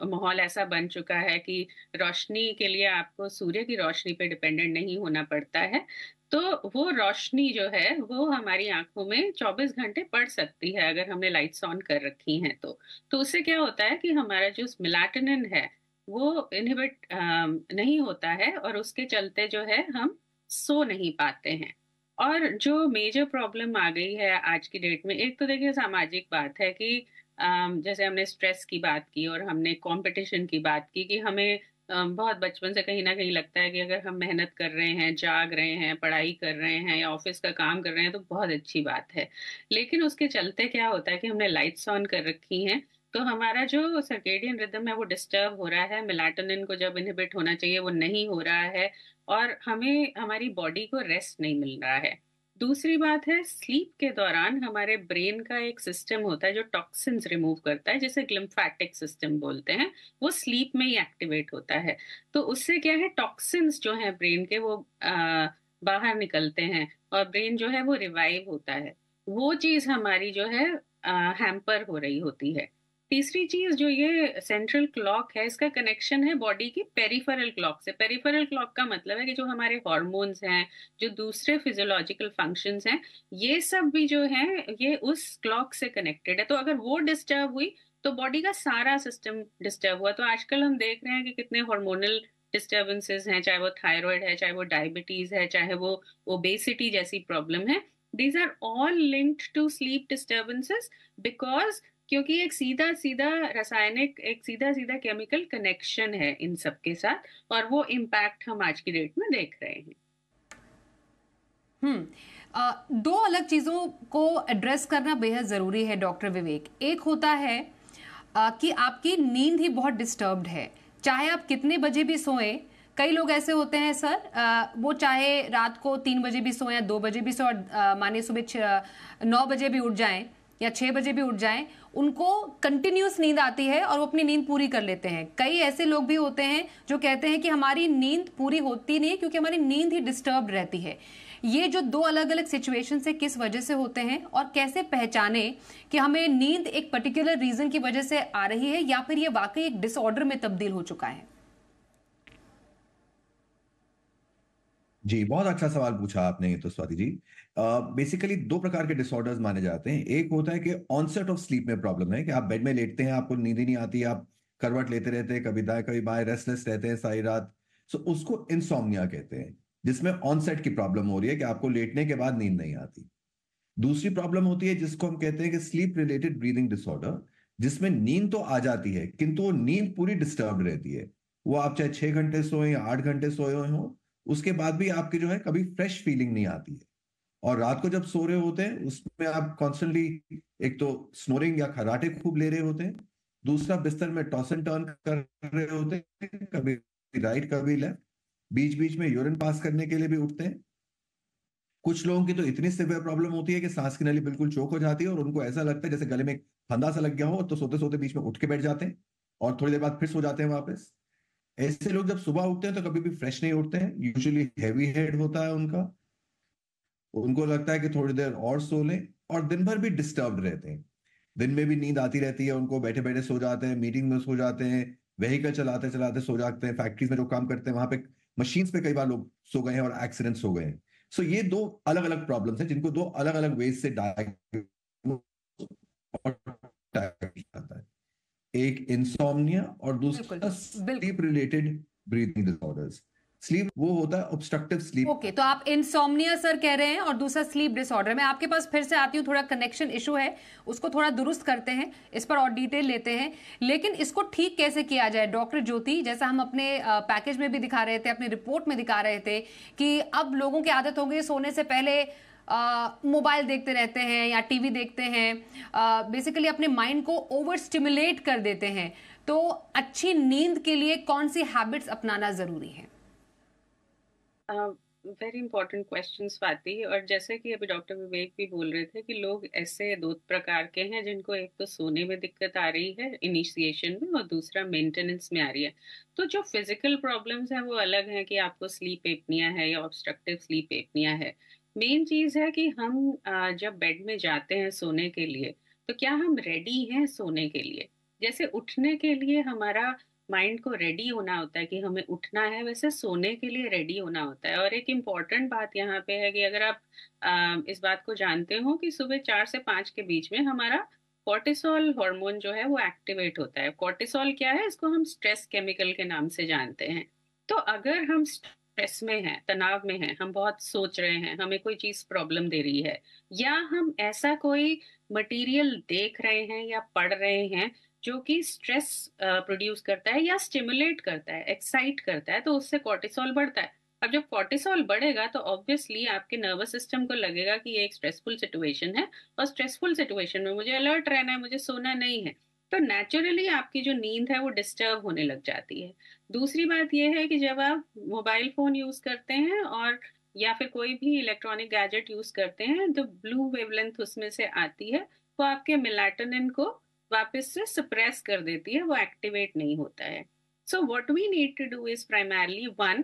माहौल ऐसा बन चुका है कि रोशनी के लिए आपको सूर्य की रोशनी पे डिपेंडेंट नहीं होना पड़ता है, तो वो रोशनी जो है वो हमारी आंखों में 24 घंटे पड़ सकती है अगर हमने लाइट्स ऑन कर रखी हैं। तो उससे क्या होता है कि हमारा जो मेलाटोनिन है वो इनहिबिट नहीं होता है, और उसके चलते जो है हम सो नहीं पाते हैं। और जो मेजर प्रॉब्लम आ गई है आज की डेट में, एक तो देखिए सामाजिक बात है कि जैसे हमने स्ट्रेस की बात की और हमने कंपटीशन की बात की, कि हमें बहुत बचपन से कहीं ना कहीं लगता है कि अगर हम मेहनत कर रहे हैं, जाग रहे हैं, पढ़ाई कर रहे हैं या ऑफिस का काम कर रहे हैं तो बहुत अच्छी बात है। लेकिन उसके चलते क्या होता है कि हमने लाइट्स ऑन कर रखी हैं, तो हमारा जो सर्केडियन रिदम है वो डिस्टर्ब हो रहा है, मेलाटोनिन को जब इनहिबिट होना चाहिए वो नहीं हो रहा है, और हमें हमारी बॉडी को रेस्ट नहीं मिल रहा है। दूसरी बात है, स्लीप के दौरान हमारे ब्रेन का एक सिस्टम होता है जो टॉक्सिन्स रिमूव करता है, जिसे ग्लिम्फेटिक सिस्टम बोलते हैं, वो स्लीप में ही एक्टिवेट होता है। तो उससे क्या है, टॉक्सिन्स जो हैं ब्रेन के वो बाहर निकलते हैं और ब्रेन जो है वो रिवाइव होता है। वो चीज हमारी जो है हैम्पर हो रही होती है। तीसरी चीज, जो ये सेंट्रल क्लॉक है, इसका कनेक्शन है बॉडी की पेरिफेरल क्लॉक से। पेरिफेरल क्लॉक का मतलब है कि जो हमारे हॉर्मोन्स हैं, जो दूसरे फिजियोलॉजिकल फंक्शंस हैं, ये सब भी जो हैं ये उस क्लॉक से कनेक्टेड है। तो अगर वो डिस्टर्ब हुई तो बॉडी का सारा सिस्टम डिस्टर्ब हुआ। तो आजकल हम देख रहे हैं कि कितने हार्मोनल डिस्टर्बेंसेस हैं, चाहे वो थायराइड है, चाहे वो डायबिटीज है, चाहे वो ओबेसिटी जैसी प्रॉब्लम है। These are all linked to sleep disturbances, because क्योंकि एक सीधा सीधा रासायनिक, एक सीधा सीधा केमिकल कनेक्शन है इन सब के साथ, और वो इम्पैक्ट हम आज की डेट में देख रहे हैं। दो अलग चीजों को एड्रेस करना बेहद जरूरी है डॉक्टर विवेक। एक होता है कि आपकी नींद ही बहुत डिस्टर्ब्ड है, चाहे आप कितने बजे भी सोएं। कई लोग ऐसे होते हैं सर, वो चाहे रात को 3 बजे भी सोएं या 2 बजे भी सोएं, माने सुबह 9 बजे भी उठ जाएं या 6 बजे भी उठ जाएं, उनको कंटिन्यूस नींद आती है और वो अपनी नींद पूरी कर लेते हैं। कई ऐसे लोग भी होते हैं जो कहते हैं कि हमारी नींद पूरी होती नहीं क्योंकि हमारी नींद ही डिस्टर्ब रहती है। ये जो दो अलग अलग सिचुएशन से किस वजह से होते हैं और कैसे पहचाने कि हमें नींद एक पर्टिकुलर रीजन की वजह से आ रही है या फिर ये वाकई एक डिसऑर्डर में तब्दील हो चुका है? जी, बहुत अच्छा सवाल पूछा आपने। तो स्वाति जी, बेसिकली 2 प्रकार के डिसऑर्डर्स माने जाते हैं। एक होता है कि ऑनसेट ऑफ स्लीप में प्रॉब्लम है, कि आप बेड में लेटते हैं, आपको नींद ही नहीं आती, आप करवट लेते रहते हैं, कभी दाएं कभी बाएं, रेस्टलेस रहते हैं सारी रात। सो उसको इंसोम्निया कहते हैं, जिसमें ऑनसेट की प्रॉब्लम हो रही है कि आपको लेटने के बाद नींद नहीं आती। दूसरी प्रॉब्लम होती है जिसको हम कहते हैं कि स्लीप रिलेटेड ब्रीदिंग डिसऑर्डर, जिसमें नींद तो आ जाती है किंतु वो नींद पूरी डिस्टर्ब रहती है। वो आप चाहे 6 घंटे सोए या 8 घंटे सोए हुए हो, उसके बाद भी आपकी जो है कभी फ्रेश फीलिंग नहीं आती है। और रात को जब सो रहे होते हैं उसमें आप कॉन्स्टेंटली एक तो स्नोरिंग या खर्राटे खूब ले रहे होते हैं, दूसरा बिस्तर में टॉस एंड टर्न कर रहे होते हैं, कभी राइट कभी लेफ्ट, बीच बीच में यूरिन पास करने के लिए भी उठते हैं। कुछ लोगों की तो इतनी सिवियर प्रॉब्लम होती है कि सांस की नली बिल्कुल चोक हो जाती है और उनको ऐसा लगता है जैसे गले में एक फंदा सा लग गया हो, तो सोते सोते बीच में उठ के बैठ जाते हैं और थोड़ी देर बाद फिर सो जाते हैं वापस। ऐसे लोग जब सुबह उठते हैं तो कभी भी फ्रेश नहीं उठते हैं, यूजुअली हैवी हेड होता है उनका, उनको लगता है कि थोड़ी देर और सो लें, और दिन भर भी डिस्टर्ब रहते हैं। दिन में भी नींद आती रहती है उनको, बैठे बैठे सो जाते हैं, मीटिंग में सो जाते हैं, व्हीकल चलाते चलाते सो जाते हैं, फैक्ट्रीज में जो काम करते हैं वहां पे मशीन्स पे कई बार लोग सो गए हैं और एक्सीडेंट्स हो गए हैं। सो ये 2 अलग अलग प्रॉब्लम्स हैं जिनको 2 अलग अलग वेज से डायग्नोस जाता है, एक इंसोम्निया और दूसरा sleep related breathing disorders. Sleep वो होता है ऑब्स्ट्रक्टिव स्लीप। ओके, तो आप इंसोम्निया सर कह रहे हैं और दूसरा स्लीप डिसऑर्डर। मैं आपके पास फिर से आती हूँ, थोड़ा कनेक्शन इशू है, उसको थोड़ा दुरुस्त करते हैं, इस पर और डिटेल लेते हैं। लेकिन इसको ठीक कैसे किया जाए डॉक्टर ज्योति? जैसा हम अपने पैकेज में भी दिखा रहे थे, अपनी रिपोर्ट में दिखा रहे थे कि अब लोगों की आदत हो गई सोने से पहले मोबाइल देखते रहते हैं या टीवी देखते हैं, बेसिकली अपने माइंड को ओवर स्टिमुलेट कर देते हैं। तो अच्छी नींद के लिए कौन सी हैबिट्स अपनाना जरूरी है? Very important question Swati. और जैसे कि अभी डॉक्टर विवेक भी बोल रहे थे कि लोग ऐसे दो प्रकार के हैं जिनको एक तो सोने में दिक्कत आ रही है इनिशिएशन में और दूसरा मेंटेनेंस में आ रही है। तो जो फिजिकल प्रॉब्लम्स हैं वो अलग हैं कि आपको स्लीप एपनिया है या ऑब्स्ट्रक्टिव स्लीप एपनिया है। मेन चीज है कि हम जब बेड में जाते हैं सोने के लिए तो क्या हम रेडी हैं सोने के लिए? जैसे उठने के लिए हमारा माइंड को रेडी होना होता है कि हमें उठना है, वैसे सोने के लिए रेडी होना होता है। और एक इम्पॉर्टेंट बात यहाँ पे है कि अगर आप इस बात को जानते हो कि सुबह 4 से 5 के बीच में हमारा कॉर्टिसोल हार्मोन जो है वो एक्टिवेट होता है। कॉर्टिसोल क्या है? इसको हम स्ट्रेस केमिकल के नाम से जानते हैं। तो अगर हम स्ट्रेस में हैं, तनाव में हैं, हम बहुत सोच रहे हैं, हमें कोई चीज प्रॉब्लम दे रही है, या हम ऐसा कोई मटेरियल देख रहे हैं या पढ़ रहे हैं जो कि स्ट्रेस प्रोड्यूस करता है या स्टिमुलेट करता है, एक्साइट करता है, तो उससे कॉर्टिसोल बढ़ता है। अब जब कॉर्टिसोल बढ़ेगा तो ऑब्वियसली आपके नर्वस सिस्टम को लगेगा कि ये एक स्ट्रेसफुल सिचुएशन है और स्ट्रेसफुल सिचुएशन में मुझे अलर्ट रहना है, मुझे सोना नहीं है। तो नेचुरली आपकी जो नींद है वो डिस्टर्ब होने लग जाती है। दूसरी बात यह है कि जब आप मोबाइल फोन यूज करते हैं और या फिर कोई भी इलेक्ट्रॉनिक गैजेट यूज करते हैं तो ब्लू वेवलेंथ उसमें से आती है, वो आपके मेलाटोनिन को वापस से सप्रेस कर देती है, वो एक्टिवेट नहीं होता है। So what we need to do is primarily one,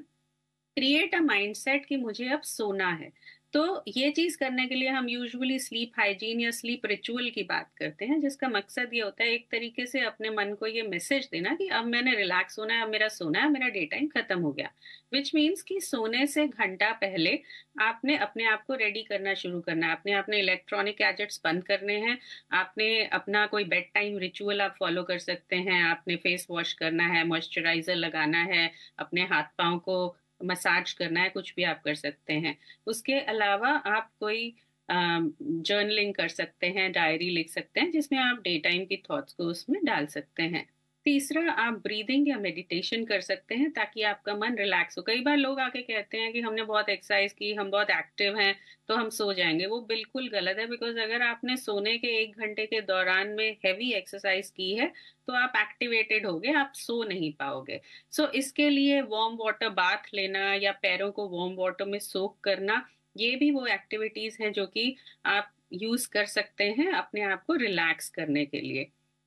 create a mindset कि मुझे अब सोना है। तो ये चीज करने के लिए हम यूजुअली स्लीप हाइजीन या स्लीप रिचुअल की बात करते हैं, जिसका मकसद ये होता है एक तरीके से अपने मन को ये मैसेज देना कि अब मैंने रिलैक्स होना है, अब मेरा सोना है, मेरा डे टाइम खत्म हो गया। विच मीन्स कि सोने से घंटा पहले आपने अपने आप को रेडी करना शुरू करना है, आपने अपने इलेक्ट्रॉनिक गैजेट्स बंद करने हैं, आपने अपना कोई बेड टाइम रिचुअल आप फॉलो कर सकते हैं, आपने फेस वॉश करना है, मॉइस्चराइजर लगाना है, अपने हाथ पांव को मसाज करना है, कुछ भी आप कर सकते हैं। उसके अलावा आप कोई जर्नलिंग कर सकते हैं, डायरी लिख सकते हैं जिसमें आप डे टाइम की थॉट्स को उसमें डाल सकते हैं। तीसरा, आप ब्रीदिंग या मेडिटेशन कर सकते हैं ताकि आपका मन रिलैक्स हो। कई बार लोग आके कहते हैं कि हमने बहुत एक्सरसाइज की, हम बहुत एक्टिव हैं तो हम सो जाएंगे। वो बिल्कुल गलत है, बिकॉज अगर आपने सोने के 1 घंटे के दौरान में हैवी एक्सरसाइज की है तो आप एक्टिवेटेड होगे, आप सो नहीं पाओगे। सो इसके लिए वार्म वाटर बाथ लेना या पैरों को वार्म वाटर में सोक करना, ये भी वो एक्टिविटीज हैं जो कि आप यूज कर सकते हैं अपने आप को रिलैक्स करने के लिए।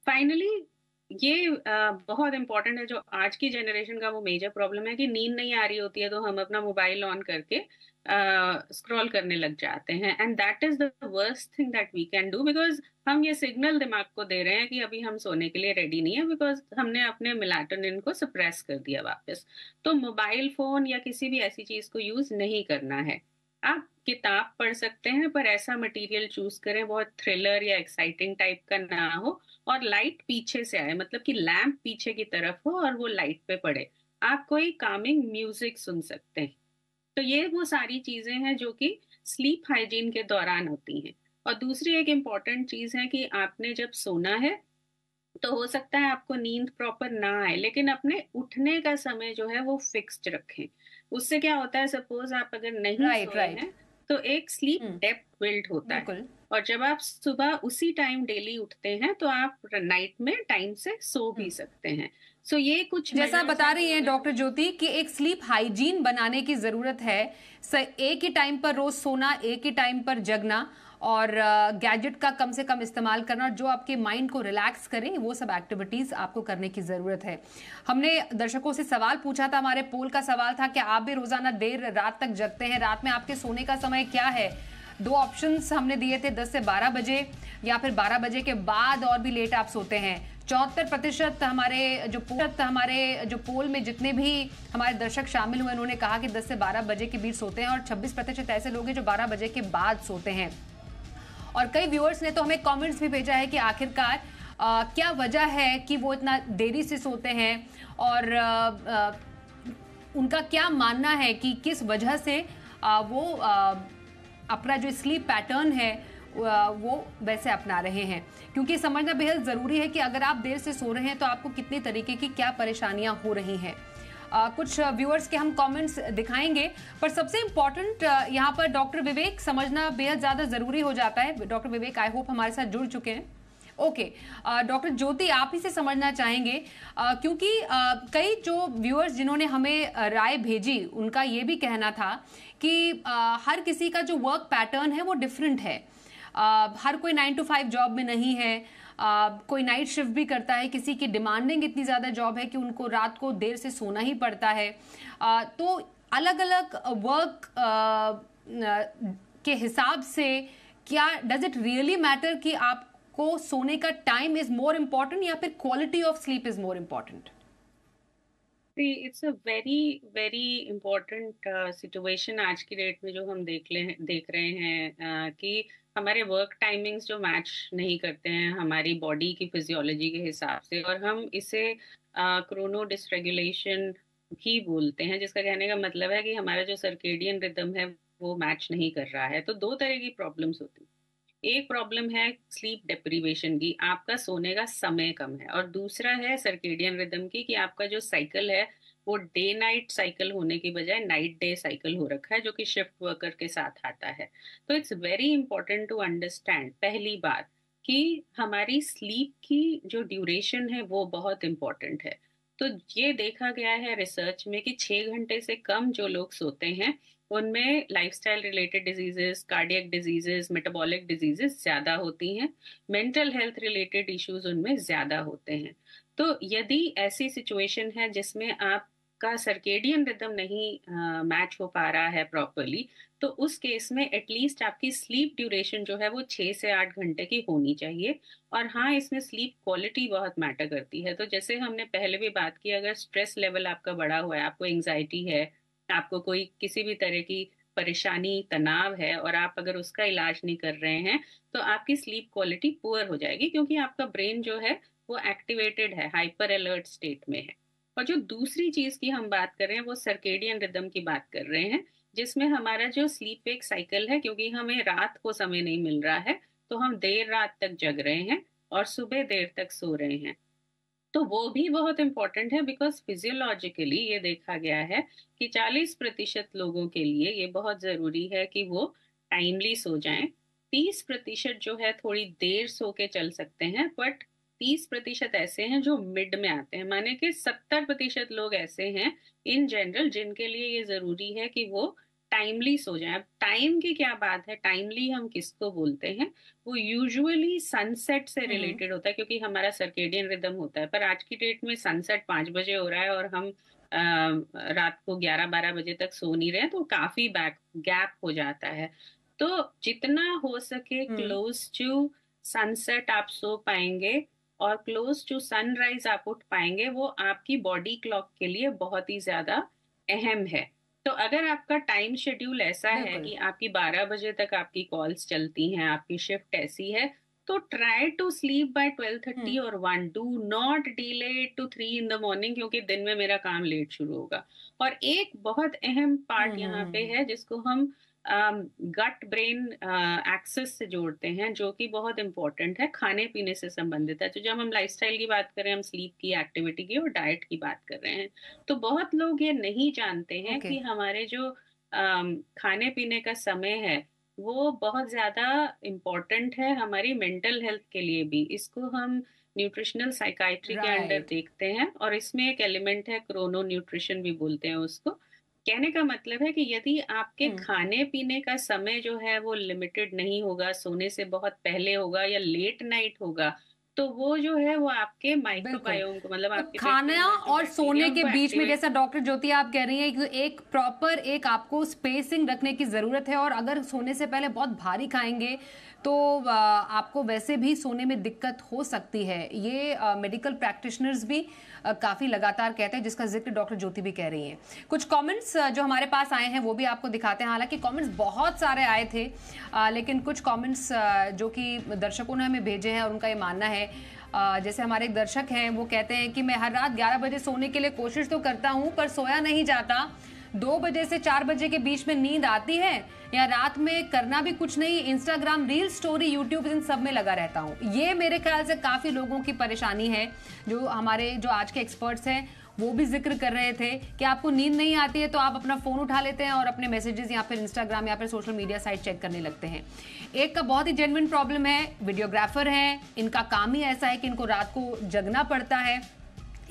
फाइनली ये बहुत इंपॉर्टेंट है, जो आज की जनरेशन का वो मेजर प्रॉब्लम है कि नींद नहीं आ रही होती है तो हम अपना मोबाइल ऑन करके स्क्रॉल करने लग जाते हैं। And that is the worst thing that we can do, because हम ये सिग्नल दिमाग को दे रहे हैं कि अभी हम सोने के लिए रेडी नहीं है, बिकॉज हमने अपने मेलाटोनिन को सप्रेस कर दिया वापस। तो मोबाइल फोन या किसी भी ऐसी चीज को यूज नहीं करना है। आप किताब पढ़ सकते हैं पर ऐसा मटेरियल चूज करें बहुत थ्रिलर या एक्साइटिंग टाइप का ना हो, और लाइट पीछे से आए, मतलब कि लैंप पीछे की तरफ हो और वो लाइट पे पड़े। आप कोई कामिंग म्यूजिक सुन सकते हैं। तो ये वो सारी चीजें हैं जो कि स्लीप हाइजीन के दौरान होती हैं। और दूसरी एक इम्पॉर्टेंट चीज है कि आपने जब सोना है तो हो सकता है आपको नींद प्रॉपर ना आए, लेकिन अपने उठने का समय जो है वो फिक्स्ड रखें। उससे क्या होता है, सपोज आप अगर नहीं सोए हैं तो एक स्लीप डेप्थ बिल्ड होता है, और जब आप सुबह उसी टाइम डेली उठते हैं तो आप नाइट में टाइम से सो भी सकते हैं। सो ये कुछ जैसा बता रही हैं डॉक्टर ज्योति कि एक स्लीप हाइजीन बनाने की जरूरत है। एक ही टाइम पर रोज सोना, एक ही टाइम पर जगना, और गैजेट का कम से कम इस्तेमाल करना, जो आपके माइंड को रिलैक्स करें, वो सब एक्टिविटीज आपको करने की जरूरत है। हमने दर्शकों से सवाल पूछा था, हमारे पोल का सवाल था कि आप भी रोजाना देर रात तक जगते हैं, रात में आपके सोने का समय क्या है? 2 ऑप्शंस हमने दिए थे, 10 से 12 बजे या फिर 12 बजे के बाद और भी लेट आप सोते हैं। 74% हमारे जो पोल में जितने भी हमारे दर्शक शामिल हुए उन्होंने कहा कि 10 से 12 बजे के बीच सोते हैं, और 26% ऐसे लोग हैं जो 12 बजे के बाद सोते हैं। और कई व्यूअर्स ने तो हमें कमेंट्स भी भेजा है कि आखिरकार क्या वजह है कि वो इतना देरी से सोते हैं, और उनका क्या मानना है कि किस वजह से वो अपना जो स्लीप पैटर्न है वो वैसे अपना रहे हैं, क्योंकि समझना बेहद ज़रूरी है कि अगर आप देर से सो रहे हैं तो आपको कितने तरीके की क्या परेशानियां हो रही हैं। कुछ व्यूअर्स के हम कमेंट्स दिखाएंगे, पर सबसे इम्पोर्टेंट यहाँ पर डॉक्टर विवेक समझना बेहद ज़्यादा ज़रूरी हो जाता है। डॉक्टर विवेक आई होप हमारे साथ जुड़ चुके हैं। ओके, डॉक्टर ज्योति आप ही से समझना चाहेंगे, क्योंकि कई जो व्यूअर्स जिन्होंने हमें राय भेजी उनका ये भी कहना था कि हर किसी का जो वर्क पैटर्न है वो डिफरेंट है। हर कोई 9 to 5 जॉब में नहीं है, कोई नाइट शिफ्ट भी करता है, किसी की डिमांडिंग इतनी ज़्यादा जॉब है कि उनको रात को देर से सोना ही पड़ता है। तो अलग अलग वर्क के हिसाब से क्या डज इट रियली मैटर कि आपको सोने का टाइम इज मोर इम्पोर्टेंट या फिर quality of sleep is more important? It's a very very important situation आज की डेट में जो हम देख रहे हैं कि हमारे वर्क टाइमिंग्स जो मैच नहीं करते हैं हमारी बॉडी की फिजियोलॉजी के हिसाब से, और हम इसे क्रोनो डिसरेगुलेशन भी बोलते हैं, जिसका कहने का मतलब है कि हमारा जो सर्केडियन रिदम है वो मैच नहीं कर रहा है। तो दो तरह की प्रॉब्लम्स होती हैं। एक प्रॉब्लम है स्लीप डेप्रीवेशन की, आपका सोने का समय कम है, और दूसरा है सर्केडियन रिदम की कि आपका जो साइकिल है वो डे नाइट साइकिल होने की बजाय नाइट डे साइकिल हो रखा है, जो कि शिफ्ट वर्कर के साथ आता है। तो it's very important to understand पहली बात कि हमारी स्लीप की जो ड्यूरेशन है वो बहुत इंपॉर्टेंट है। तो ये देखा गया है रिसर्च में कि 6 घंटे से कम जो लोग सोते हैं उनमें lifestyle related diseases, cardiac diseases, metabolic diseases ज्यादा होती हैं, मेंटल हेल्थ रिलेटेड इश्यूज उनमें ज्यादा होते हैं। तो यदि ऐसी सिचुएशन है जिसमें आपका सर्केडियन रिदम नहीं मैच हो पा रहा है प्रॉपरली, तो उस केस में एटलीस्ट आपकी स्लीप ड्यूरेशन जो है वो 6 से 8 घंटे की होनी चाहिए। और हाँ, इसमें स्लीप क्वालिटी बहुत मैटर करती है। तो जैसे हमने पहले भी बात की, अगर स्ट्रेस लेवल आपका बढ़ा हुआ है, आपको एंग्जाइटी है, आपको कोई किसी भी तरह की परेशानी, तनाव है, और आप अगर उसका इलाज नहीं कर रहे हैं तो आपकी स्लीप क्वालिटी पुअर हो जाएगी, क्योंकि आपका ब्रेन जो है वो एक्टिवेटेड है, हाइपर अलर्ट स्टेट में है। और जो दूसरी चीज की हम बात कर रहे हैं वो सर्केडियन रिदम की बात कर रहे हैं, जिसमें हमारा जो स्लीप वेक साइकिल है, क्योंकि हमें रात को समय नहीं मिल रहा है तो हम देर रात तक जग रहे हैं और सुबह देर तक सो रहे हैं। तो वो भी बहुत इंपॉर्टेंट है, बिकॉज फिजियोलॉजिकली ये देखा गया है कि 40% लोगों के लिए ये बहुत जरूरी है कि वो टाइमली सो जाएं। 30% जो है थोड़ी देर सो के चल सकते हैं, बट 30% ऐसे हैं जो मिड में आते हैं, माने कि 70% लोग ऐसे हैं इन जनरल जिनके लिए ये जरूरी है कि वो टाइमली सो जाए। अब टाइम की क्या बात है, टाइमली हम किसको बोलते हैं, वो यूजुअली सनसेट से रिलेटेड होता है, क्योंकि हमारा सर्केडियन रिदम होता है। पर आज की डेट में सनसेट 5 बजे हो रहा है और हम रात को 11-12 बजे तक सो नहीं रहे हैं, तो काफी गैप हो जाता है। तो जितना हो सके क्लोज टू सनसेट आप सो पाएंगे और क्लोज टू सनराइज आप उठ पाएंगे, वो आपकी बॉडी क्लॉक के लिए बहुत ही ज्यादा अहम है। तो अगर आपका टाइम शेड्यूल ऐसा है कि आपकी 12 बजे तक आपकी कॉल्स चलती हैं, आपकी शिफ्ट ऐसी है, तो ट्राई टू स्लीप बाय 12:30 और 1। Do not delay to 3 in the morning, क्योंकि दिन में मेरा काम लेट शुरू होगा। और एक बहुत अहम पार्ट यहाँ पे है जिसको हम गट ब्रेन एक्सेस से जोड़ते हैं, जो कि बहुत इंपॉर्टेंट है, खाने पीने से संबंधित है। तो जब हम लाइफस्टाइल की बात कर रहे हैं, हम स्लीप की, एक्टिविटी की और डाइट की बात कर रहे हैं, तो बहुत लोग ये नहीं जानते हैं कि हमारे जो खाने पीने का समय है वो बहुत ज्यादा इम्पोर्टेंट है हमारी मेंटल हेल्थ के लिए भी। इसको हम न्यूट्रिशनल साइकाइट्री के अंडर देखते हैं, और इसमें एक एलिमेंट है क्रोनो न्यूट्रिशन भी बोलते हैं उसको। कहने का मतलब है कि यदि आपके खाने पीने का समय जो है वो लिमिटेड नहीं होगा, सोने से बहुत पहले होगा या लेट नाइट होगा, तो वो जो है वो आपके माइक्रोबायोम को, मतलब आपके खाना और सोने के बीच में, जैसा डॉक्टर ज्योति आप कह रही हैं कि एक प्रॉपर एक आपको स्पेसिंग रखने की जरूरत है। और अगर सोने से पहले बहुत भारी खाएंगे तो आपको वैसे भी सोने में दिक्कत हो सकती है। ये मेडिकल प्रैक्टिशनर्स भी काफी लगातार कहते हैं, जिसका जिक्र डॉक्टर ज्योति भी कह रही हैं। कुछ कमेंट्स जो हमारे पास आए हैं वो भी आपको दिखाते हैं। हालांकि कमेंट्स बहुत सारे आए थे, लेकिन कुछ कमेंट्स जो कि दर्शकों ने हमें भेजे हैं और उनका ये मानना है जैसे हमारे एक दर्शक हैं, वो कहते हैं कि मैं हर रात 11 बजे सोने के लिए कोशिश तो करता हूं पर सोया नहीं जाता। 2 बजे से 4 बजे के बीच में नींद आती है या रात में करना भी कुछ नहीं, इंस्टाग्राम रील, स्टोरी, यूट्यूब, इन सब में लगा रहता हूं। ये मेरे ख्याल से काफी लोगों की परेशानी है। जो हमारे जो आज के एक्सपर्ट्स हैं वो भी जिक्र कर रहे थे कि आपको नींद नहीं आती है तो आप अपना फोन उठा लेते हैं और अपने मैसेजेस या फिर इंस्टाग्राम या फिर सोशल मीडिया साइट चेक करने लगते हैं। एक का बहुत ही जेन्युइन प्रॉब्लम है, वीडियोग्राफर हैं, इनका काम ही ऐसा है कि इनको रात को जगना पड़ता है,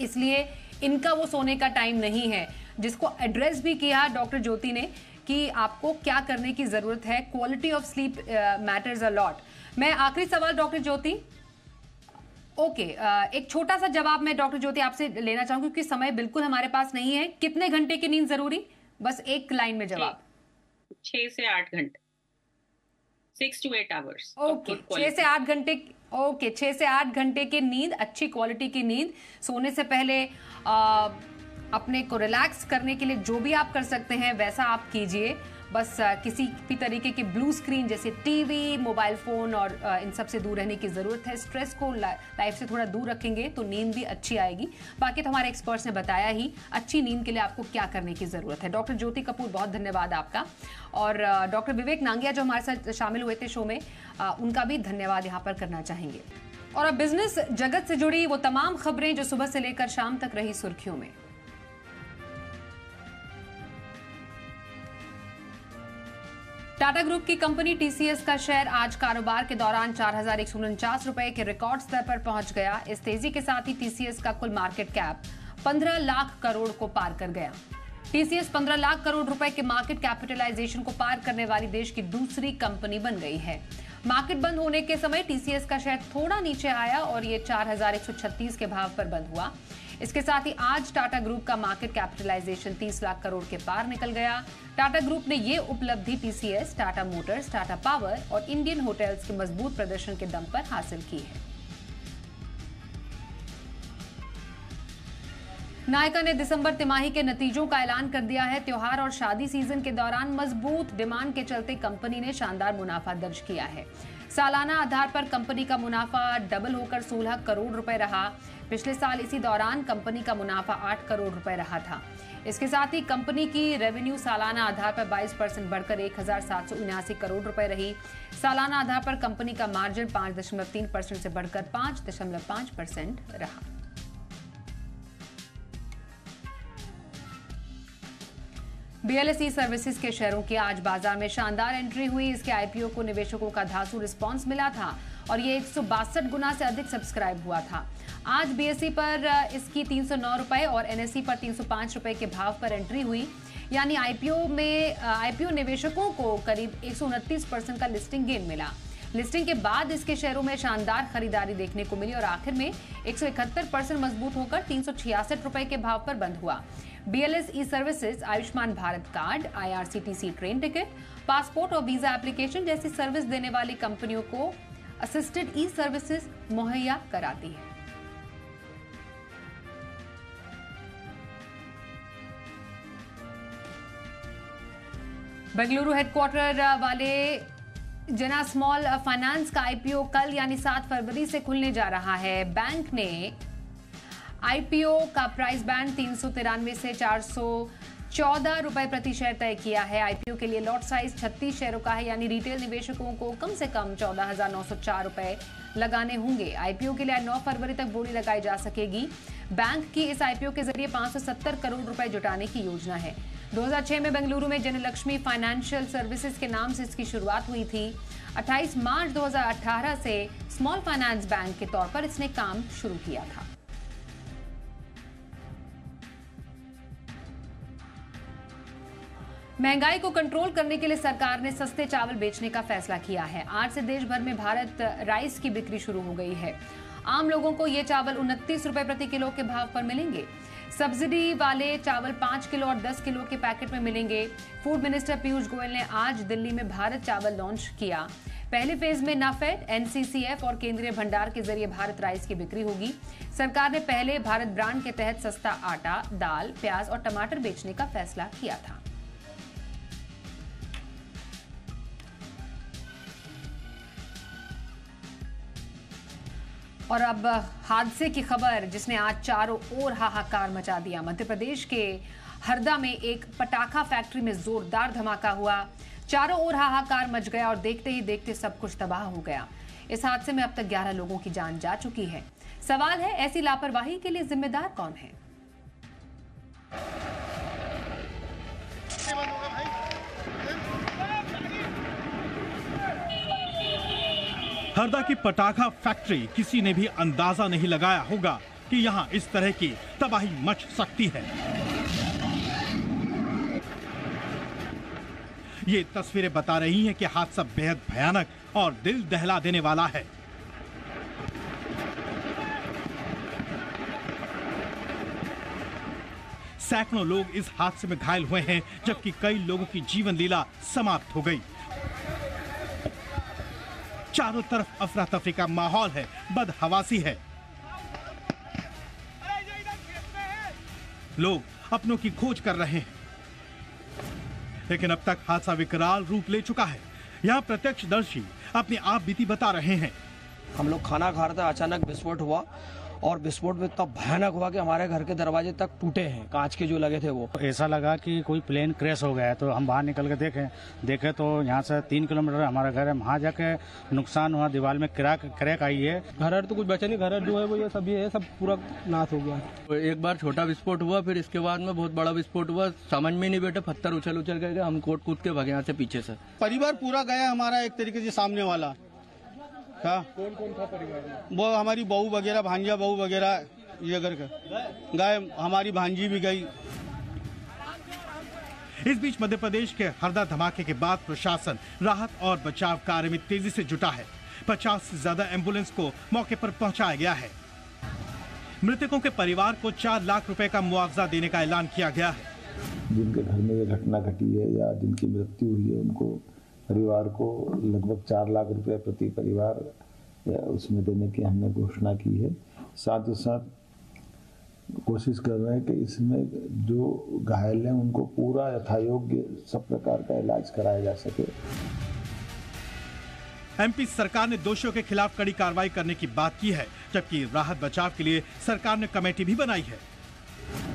इसलिए इनका वो सोने का टाइम नहीं है, जिसको एड्रेस भी किया डॉक्टर ज्योति ने कि आपको क्या करने की जरूरत है। Quality of sleep matters a lot. मैं आखिरी सवाल डॉक्टर ज्योति, ओके, एक छोटा सा जवाब मैं डॉक्टर ज्योति आपसे लेना चाहूंगी क्योंकि समय बिल्कुल हमारे पास नहीं है। कितने घंटे की नींद जरूरी, बस एक लाइन में जवाब। 6 से 8 घंटे, 6 to 8 hours। ओके, 6 से 8 घंटे। ओके, 6 से 8 घंटे की नींद, अच्छी क्वालिटी की नींद। सोने से पहले अपने को रिलैक्स करने के लिए जो भी आप कर सकते हैं वैसा आप कीजिए। बस किसी भी तरीके की ब्लू स्क्रीन जैसे टीवी, मोबाइल फोन और इन सब से दूर रहने की जरूरत है। स्ट्रेस को लाइफ से थोड़ा दूर रखेंगे तो नींद भी अच्छी आएगी। बाकी तो हमारे एक्सपर्ट्स ने बताया ही अच्छी नींद के लिए आपको क्या करने की जरूरत है। डॉक्टर ज्योति कपूर, बहुत धन्यवाद आपका। और डॉक्टर विवेक नांगिया जो हमारे साथ शामिल हुए थे शो में, उनका भी धन्यवाद यहाँ पर करना चाहेंगे। और अब बिजनेस जगत से जुड़ी वो तमाम खबरें जो सुबह से लेकर शाम तक रही सुर्खियों में। टाटा ग्रुप की कंपनी टीसीएस का शेयर आज कारोबार के दौरान 4,149 रुपए के रिकॉर्ड स्तर पर पहुंच गया। इस तेजी के साथ ही टीसीएस का कुल मार्केट कैप 15 लाख करोड़ को पार कर गया। टीसीएस 15 लाख करोड़ रुपए के मार्केट कैपिटलाइजेशन को पार करने वाली देश की दूसरी कंपनी बन गई है। मार्केट बंद होने के समय टीसीएस का शेयर थोड़ा नीचे आया और ये 4,136 के भाव पर बंद हुआ। इसके साथ ही आज टाटा ग्रुप का मार्केट कैपिटलाइजेशन 30 लाख करोड़ के पार निकल गया। टाटा ग्रुप ने ये उपलब्धि TCS, Tata Motors, Tata power और इंडियन होटल्स के मजबूत प्रदर्शन के दम पर हासिल की है। नायका ने दिसंबर तिमाही के नतीजों का ऐलान कर दिया है। त्योहार और शादी सीजन के दौरान मजबूत डिमांड के चलते कंपनी ने शानदार मुनाफा दर्ज किया है। सालाना आधार पर कंपनी का मुनाफा डबल होकर 16 करोड़ रुपए रहा। पिछले साल इसी दौरान कंपनी का मुनाफा 8 करोड़ रुपए रहा था। इसके साथ ही कंपनी की रेवेन्यू सालाना आधार पर 22% बढ़कर 1,779 करोड़ रुपए रही। सालाना आधार पर कंपनी का मार्जिन 5.3% से बढ़कर 5.5% रहा। बीएलएस सर्विसेज के शेयरों की आज बाजार में शानदार एंट्री हुई। इसके आईपीओ को निवेशकों का धांसू रिस्पांस मिला था और ये 162 गुना से अधिक सब्सक्राइब हुआ था। आज बीएसई पर इसकी 309 रुपए और एनएसई पर 305 रुपए के भाव पर एंट्री हुई। यानी आईपीओ निवेशकों को करीब 129% का लिस्टिंग गेन मिला। लिस्टिंग के बाद इसके शेयरों में शानदार खरीदारी देखने को मिली और आखिर में 171% मजबूत होकर 366 रुपए के भाव पर बंद हुआ। BLS e services Ayushman Bharat card, IRCTC train ticket, passport और वीजा एप्लीकेशन जैसी सर्विस देने वाली कंपनियों को असिस्टेड ई सर्विसेज मुहैया कराती है। बेंगलुरु हेडक्वार्टर वाले जना स्मॉल फाइनेंस का आईपीओ कल यानी 7 फरवरी से खुलने जा रहा है। बैंक ने आईपीओ का प्राइस बैंड 393 से 414 रुपए प्रति शेयर तय किया है। आईपीओ के लिए लॉट साइज 36 शेयरों का है, यानी रिटेल निवेशकों को कम से कम 14,904 रुपए लगाने होंगे। आईपीओ के लिए 9 फरवरी तक बोली लगाई जा सकेगी। बैंक की इस आईपीओ के जरिए 570 करोड़ रुपए जुटाने की योजना है। 2006 में बेंगलुरु में जनलक्ष्मी फाइनेंशियल सर्विसेज के नाम से इसकी शुरुआत हुई थी। 28 मार्च 2018 से स्मॉल फाइनेंस बैंक के तौर पर इसने काम शुरू किया था। महंगाई को कंट्रोल करने के लिए सरकार ने सस्ते चावल बेचने का फैसला किया है। आज से देश भर में भारत राइस की बिक्री शुरू हो गई है। आम लोगों को ये चावल 29 रुपए प्रति किलो के भाव पर मिलेंगे। सब्सिडी वाले चावल 5 किलो और 10 किलो के पैकेट में मिलेंगे। फूड मिनिस्टर पीयूष गोयल ने आज दिल्ली में भारत चावल लॉन्च किया। पहले फेज में नाफेड, एनसीसीएफ और केंद्रीय भंडार के जरिए भारत राइस की बिक्री होगी। सरकार ने पहले भारत ब्रांड के तहत सस्ता आटा, दाल, प्याज और टमाटर बेचने का फैसला किया था। और अब हादसे की खबर जिसने आज चारों ओर हाहाकार मचा दिया। मध्य प्रदेश के हरदा में एक पटाखा फैक्ट्री में जोरदार धमाका हुआ। चारों ओर हाहाकार मच गया और देखते ही देखते सब कुछ तबाह हो गया। इस हादसे में अब तक 11 लोगों की जान जा चुकी है। सवाल है, ऐसी लापरवाही के लिए जिम्मेदार कौन है? हरदा की पटाखा फैक्ट्री, किसी ने भी अंदाजा नहीं लगाया होगा कि यहां इस तरह की तबाही मच सकती है। ये तस्वीरें बता रही हैं कि हादसा बेहद भयानक और दिल दहला देने वाला है। सैकड़ों लोग इस हादसे में घायल हुए हैं, जबकि कई लोगों की जीवन लीला समाप्त हो गई। चारों तरफ अफरा तफरी का माहौल है, बदहवासी है। लोग अपनों की खोज कर रहे हैं, लेकिन अब तक हादसा विकराल रूप ले चुका है। यहाँ प्रत्यक्षदर्शी अपनी आप बीती बता रहे हैं। हम लोग खाना खा रहे थे, अचानक विस्फोट हुआ और विस्फोट में इतना भयानक हुआ कि हमारे घर के दरवाजे तक टूटे हैं, कांच के जो लगे थे वो। ऐसा लगा कि कोई प्लेन क्रैश हो गया है, तो हम बाहर निकल के देखे तो यहाँ से 3 किलोमीटर हमारा घर है। वहाँ जाके नुकसान हुआ, दीवार में क्रैक आई है। घर तो कुछ बचा नहीं, घर जो है वो ये सब पूरा नाश हो गया। एक बार छोटा विस्फोट हुआ, फिर इसके बाद में बहुत बड़ा विस्फोट हुआ। समझ में नहीं बैठे, पत्थर उछल करके हम कूद के भागे यहाँ से पीछे से। परिवार पूरा गया हमारा, एक तरीके से सामने वाला। कौन कौन था परिवार में? वो हमारी बहू वगैरह, भांजा बहू वगैरह, ये करके गाय हमारी भांजी भी गई। इस बीच मध्य प्रदेश के हरदा धमाके के बाद प्रशासन राहत और बचाव कार्य में तेजी से जुटा है। 50 से ज्यादा एम्बुलेंस को मौके पर पहुंचाया गया है। मृतकों के परिवार को 4 लाख रुपए का मुआवजा देने का ऐलान किया गया है। जिनके घर में ये घटना घटी है या जिनकी मृत्यु हुई है, उनको परिवार को लगभग 4 लाख रुपए प्रति परिवार उसमें देने की हमने घोषणा की है। साथ ही साथ कोशिश कर रहे हैं कि इसमें जो घायल हैं उनको पूरा यथायोग्य सब प्रकार का इलाज कराया जा सके। एमपी सरकार ने दोषियों के खिलाफ कड़ी कार्रवाई करने की बात की है, जबकि राहत बचाव के लिए सरकार ने कमेटी भी बनाई है।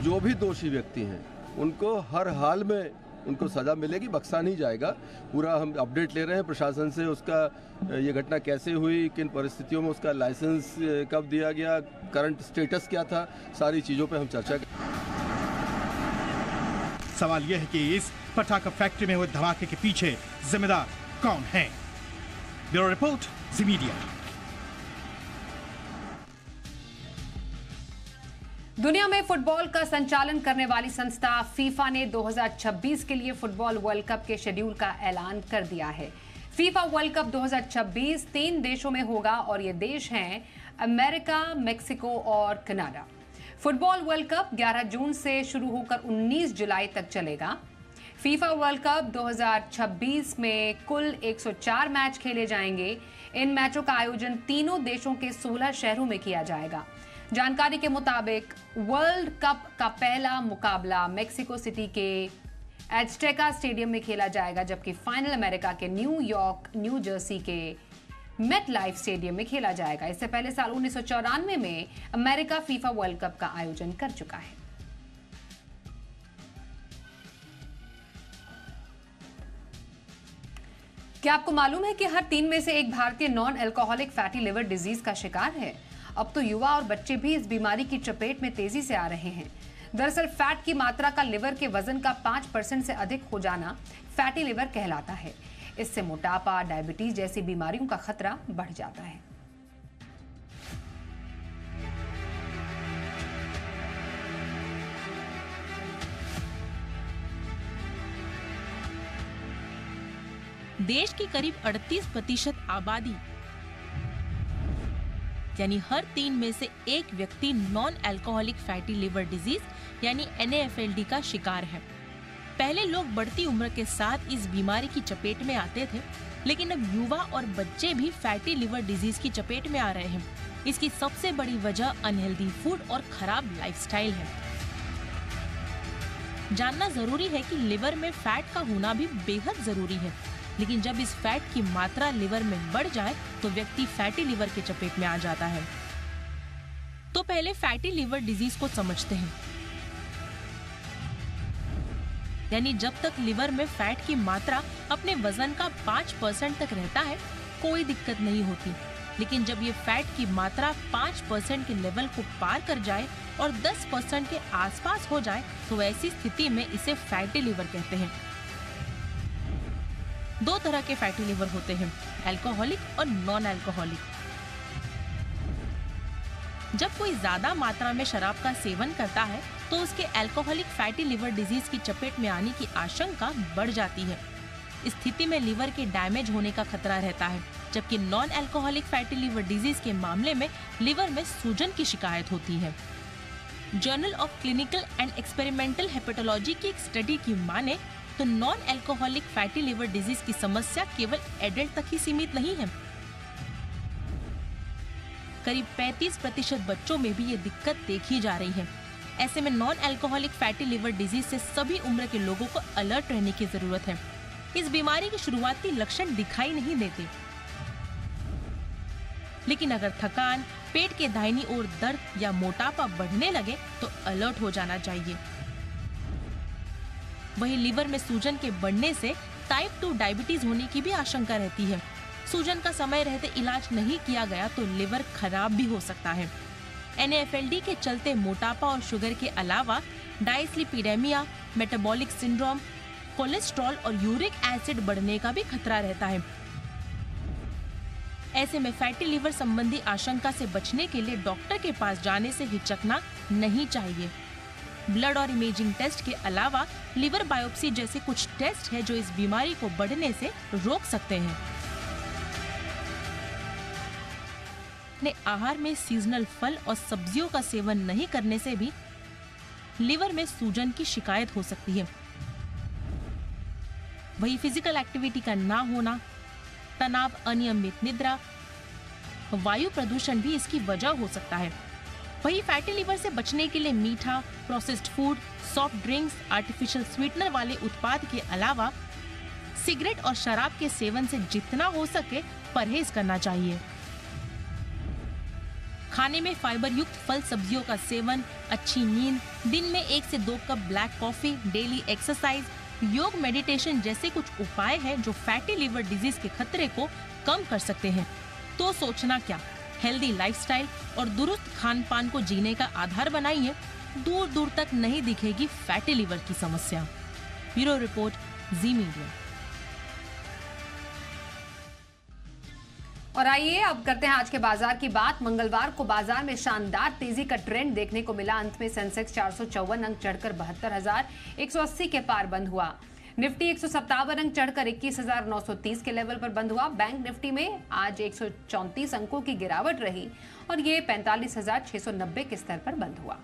जो भी दोषी व्यक्ति हैं उनको हर हाल में उनको सजा मिलेगी, बख्शा नहीं जाएगा। पूरा हम अपडेट ले रहे हैं प्रशासन से, उसका ये घटना कैसे हुई, किन परिस्थितियों में उसका लाइसेंस कब दिया गया, करंट स्टेटस क्या था, सारी चीजों पे हम चर्चा करें। सवाल यह है कि इस पटाखा फैक्ट्री में हुए धमाके के पीछे जिम्मेदार कौन है? ब्यूरो रिपोर्ट, जी मीडिया। दुनिया में फुटबॉल का संचालन करने वाली संस्था फीफा ने 2026 के लिए फुटबॉल वर्ल्ड कप के शेड्यूल का ऐलान कर दिया है। फीफा वर्ल्ड कप 2026 3 देशों में होगा और ये देश हैं अमेरिका, मेक्सिको और कनाडा। फुटबॉल वर्ल्ड कप 11 जून से शुरू होकर 19 जुलाई तक चलेगा। फीफा वर्ल्ड कप 2026 में कुल 104 मैच खेले जाएंगे। इन मैचों का आयोजन तीनों देशों के 16 शहरों में किया जाएगा। जानकारी के मुताबिक वर्ल्ड कप का पहला मुकाबला मेक्सिको सिटी के एज़टेका स्टेडियम में खेला जाएगा, जबकि फाइनल अमेरिका के न्यूयॉर्क, न्यू जर्सी के मेट लाइफ स्टेडियम में खेला जाएगा। इससे पहले साल 1994 में अमेरिका फीफा वर्ल्ड कप का आयोजन कर चुका है। क्या आपको मालूम है कि हर 3 में से एक भारतीय non alcoholic fatty liver disease का शिकार है? अब तो युवा और बच्चे भी इस बीमारी की चपेट में तेजी से आ रहे हैं। दरअसल फैट की मात्रा का लिवर के वजन का 5% से अधिक हो जाना फैटी लिवर कहलाता है। इससे मोटापा, डायबिटीज जैसी बीमारियों का खतरा बढ़ जाता है। देश की करीब 38% आबादी यानी हर 3 में से एक व्यक्ति non alcoholic fatty liver disease यानी NAFLD का शिकार है। पहले लोग बढ़ती उम्र के साथ इस बीमारी की चपेट में आते थे, लेकिन अब युवा और बच्चे भी फैटी लिवर डिजीज की चपेट में आ रहे हैं। इसकी सबसे बड़ी वजह अनहेल्दी फूड और खराब लाइफस्टाइल है। जानना जरूरी है कि लिवर में फैट का होना भी बेहद जरूरी है, लेकिन जब इस फैट की मात्रा लिवर में बढ़ जाए तो व्यक्ति फैटी लिवर के चपेट में आ जाता है। तो पहले फैटी लिवर डिजीज को समझते हैं। यानी जब तक लिवर में फैट की मात्रा अपने वजन का 5% तक रहता है कोई दिक्कत नहीं होती, लेकिन जब ये फैट की मात्रा 5% के लेवल को पार कर जाए और 10% के आसपास हो जाए तो ऐसी स्थिति में इसे फैटी लिवर कहते हैं। दो तरह के फैटी लिवर होते हैं, अल्कोहलिक और नॉन अल्कोहलिक। जब कोई ज्यादा मात्रा में शराब का सेवन करता है तो उसके अल्कोहलिक फैटी लिवर डिजीज की चपेट में आने की आशंका बढ़ जाती है। इस स्थिति में लिवर के डैमेज होने का खतरा रहता है, जबकि non alcoholic fatty liver disease के मामले में लिवर में सूजन की शिकायत होती है। Journal of clinical and experimental hepatology की एक स्टडी की माने तो non alcoholic fatty liver disease की समस्या केवल एडल्ट तक ही सीमित नहीं है। करीब 35% बच्चों में भी ये दिक्कत देखी जा रही है। ऐसे में non alcoholic fatty liver disease से सभी उम्र के लोगों को अलर्ट रहने की जरूरत है। इस बीमारी के शुरुआती लक्षण दिखाई नहीं देते, लेकिन अगर थकान, पेट के दाहिनी ओर दर्द या मोटापा बढ़ने लगे तो अलर्ट हो जाना चाहिए। वहीं लिवर में सूजन के बढ़ने से टाइप 2 डायबिटीज होने की भी आशंका रहती है। सूजन का समय रहते इलाज नहीं किया गया तो लिवर खराब भी हो सकता है। NAFLD के चलते मोटापा और शुगर के अलावा डायस्लिपिडेमिया, मेटाबॉलिक सिंड्रोम, कोलेस्ट्रॉल और यूरिक एसिड बढ़ने का भी खतरा रहता है। ऐसे में फैटी लिवर संबंधी आशंका से बचने के लिए डॉक्टर के पास जाने से हिचकना नहीं चाहिए। ब्लड और इमेजिंग टेस्ट के अलावा लिवर बायोप्सी जैसे कुछ टेस्ट है जो इस बीमारी को बढ़ने से रोक सकते हैं। अपने आहार में सीजनल फल और सब्जियों का सेवन नहीं करने से भी लिवर में सूजन की शिकायत हो सकती है। वही फिजिकल एक्टिविटी का ना होना, तनाव, अनियमित निद्रा, वायु प्रदूषण भी इसकी वजह हो सकता है। वही फैटी लिवर से बचने के लिए मीठा, processed food, soft drinks, artificial sweetener वाले उत्पाद के अलावा सिगरेट और शराब के सेवन से जितना हो सके परहेज करना चाहिए। खाने में फाइबर युक्त फल सब्जियों का सेवन, अच्छी नींद, दिन में 1 से 2 cup black coffee, daily exercise, योग, मेडिटेशन जैसे कुछ उपाय हैं जो फैटी लिवर डिजीज के खतरे को कम कर सकते हैं। तो सोचना क्या, हेल्दी लाइफस्टाइल और दुरुस्त खान पान को जीने का आधार बनाइए। दूर दूर तक नहीं दिखेगी फैटी लिवर की समस्या। ब्यूरो रिपोर्ट, जी मीडिया। और आइए अब करते हैं आज के बाजार की बात। मंगलवार को बाजार में शानदार तेजी का ट्रेंड देखने को मिला। अंत में सेंसेक्स 454 अंक चढ़कर 72,180 के पार बंद हुआ। निफ्टी 157 अंक चढ़कर 21,930 के लेवल पर बंद हुआ। बैंक निफ्टी में आज 134 अंकों की गिरावट रही और ये 45,690 के स्तर पर बंद हुआ।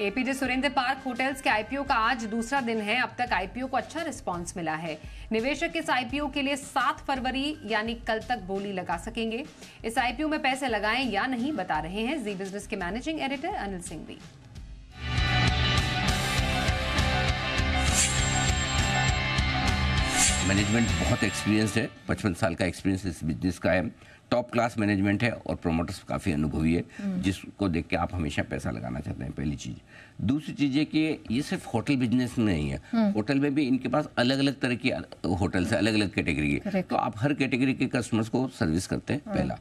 एपीजे सुरेंद्र पार्क होटल्स के आईपीओ का आज दूसरा दिन है। अब तक आईपीओ को अच्छा रिस्पांस मिला है। निवेशक इस आईपीओ के लिए 7 फरवरी यानी कल तक बोली लगा सकेंगे। इस आईपीओ में पैसे लगाएं या नहीं बता रहे हैं जी बिजनेस के managing editor Anil Singhvi. Management बहुत एक्सपीरियंस है, 55 साल का एक्सपीरियंस इस बिजनेस का है। टॉप क्लास मैनेजमेंट है और प्रोमोटर्स काफ़ी अनुभवी है, जिसको देख के आप हमेशा पैसा लगाना चाहते हैं, पहली चीज़। दूसरी चीज़ है कि ये सिर्फ होटल बिजनेस में नहीं है, होटल में भी इनके पास अलग अलग तरह की होटल्स है, अलग अलग कैटेगरी के, तो आप हर कैटेगरी के कस्टमर्स को सर्विस करते हैं। पहला,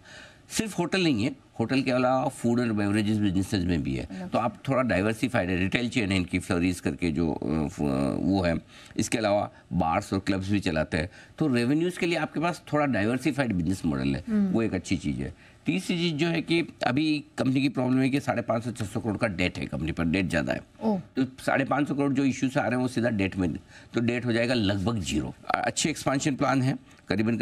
सिर्फ होटल नहीं है, होटल के अलावा फूड और बेवरेजेस बिजनेसेस में भी है, तो आप थोड़ा डाइवर्सिफाइड है। रिटेल चेन है इनकी, फ्लोरीज करके जो वो है। इसके अलावा बार्स और क्लब्स भी चलाते हैं, तो रेवेन्यूज़ के लिए आपके पास थोड़ा डाइवर्सिफाइड बिजनेस मॉडल है, वो एक अच्छी चीज़ है। तीसरी चीज़ जो है कि अभी कंपनी की प्रॉब्लम है कि 550-600 करोड़ का डेट है, कंपनी पर डेट ज़्यादा है, तो 550 करोड़ जो इश्यूज आ रहे हैं वो सीधा डेट में, तो डेट हो जाएगा लगभग 0। अच्छे एक्सपांशन प्लान है, करीबन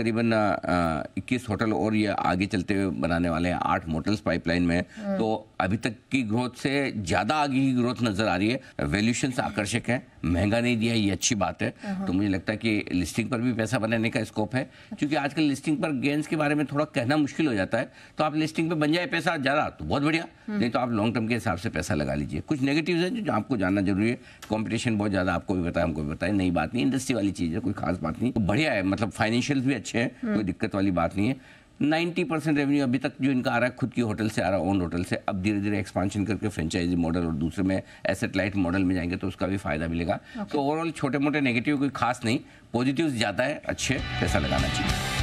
21 होटल और ये आगे चलते हुए बनाने वाले हैं। 8 मोटल्स पाइपलाइन में, तो अभी तक की ग्रोथ से ज़्यादा आगे की ग्रोथ नजर आ रही है। वैल्यूएशंस आकर्षक है, महंगा नहीं दिया, ये अच्छी बात है। तो मुझे लगता है कि लिस्टिंग पर भी पैसा बनाने का स्कोप है, क्योंकि आजकल लिस्टिंग पर गेन्स के बारे में थोड़ा कहना मुश्किल हो जाता है, तो आप लिस्टिंग पे बन जाए पैसा ज़्यादा तो बहुत बढ़िया, नहीं तो आप लॉन्ग टर्म के हिसाब से पैसा लगा लीजिए। कुछ नेगेटिव्स हैं जो आपको जानना जरूरी है। कंपटीशन बहुत ज़्यादा, आपको भी बताया हमको भी बताया, नई बात नहीं, इंडस्ट्री वाली चीज़ है, कोई खास बात नहीं, तो बढ़िया है, मतलब फाइनेंशियल भी अच्छे हैं, कोई दिक्कत वाली बात नहीं है। 90% रेवेन्यू अभी तक जो इनका आ रहा है खुद की होटल से आ रहा है, ओन होटल से। अब धीरे धीरे एक्सपांशन करके फ्रेंचाइजी मॉडल और दूसरे में एसेट लाइट मॉडल में जाएंगे तो उसका भी फायदा मिलेगा। तो ओवरऑल छोटे मोटे नेगेटिव कोई खास नहीं, पॉजिटिव ज़्यादा है, अच्छे पैसा लगाना चाहिए।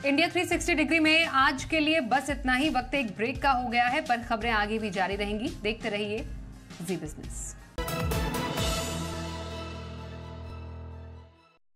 इंडिया 360 डिग्री में आज के लिए बस इतना ही। वक्त एक ब्रेक का हो गया है, पर खबरें आगे भी जारी रहेंगी। देखते रहिए जी बिजनेस।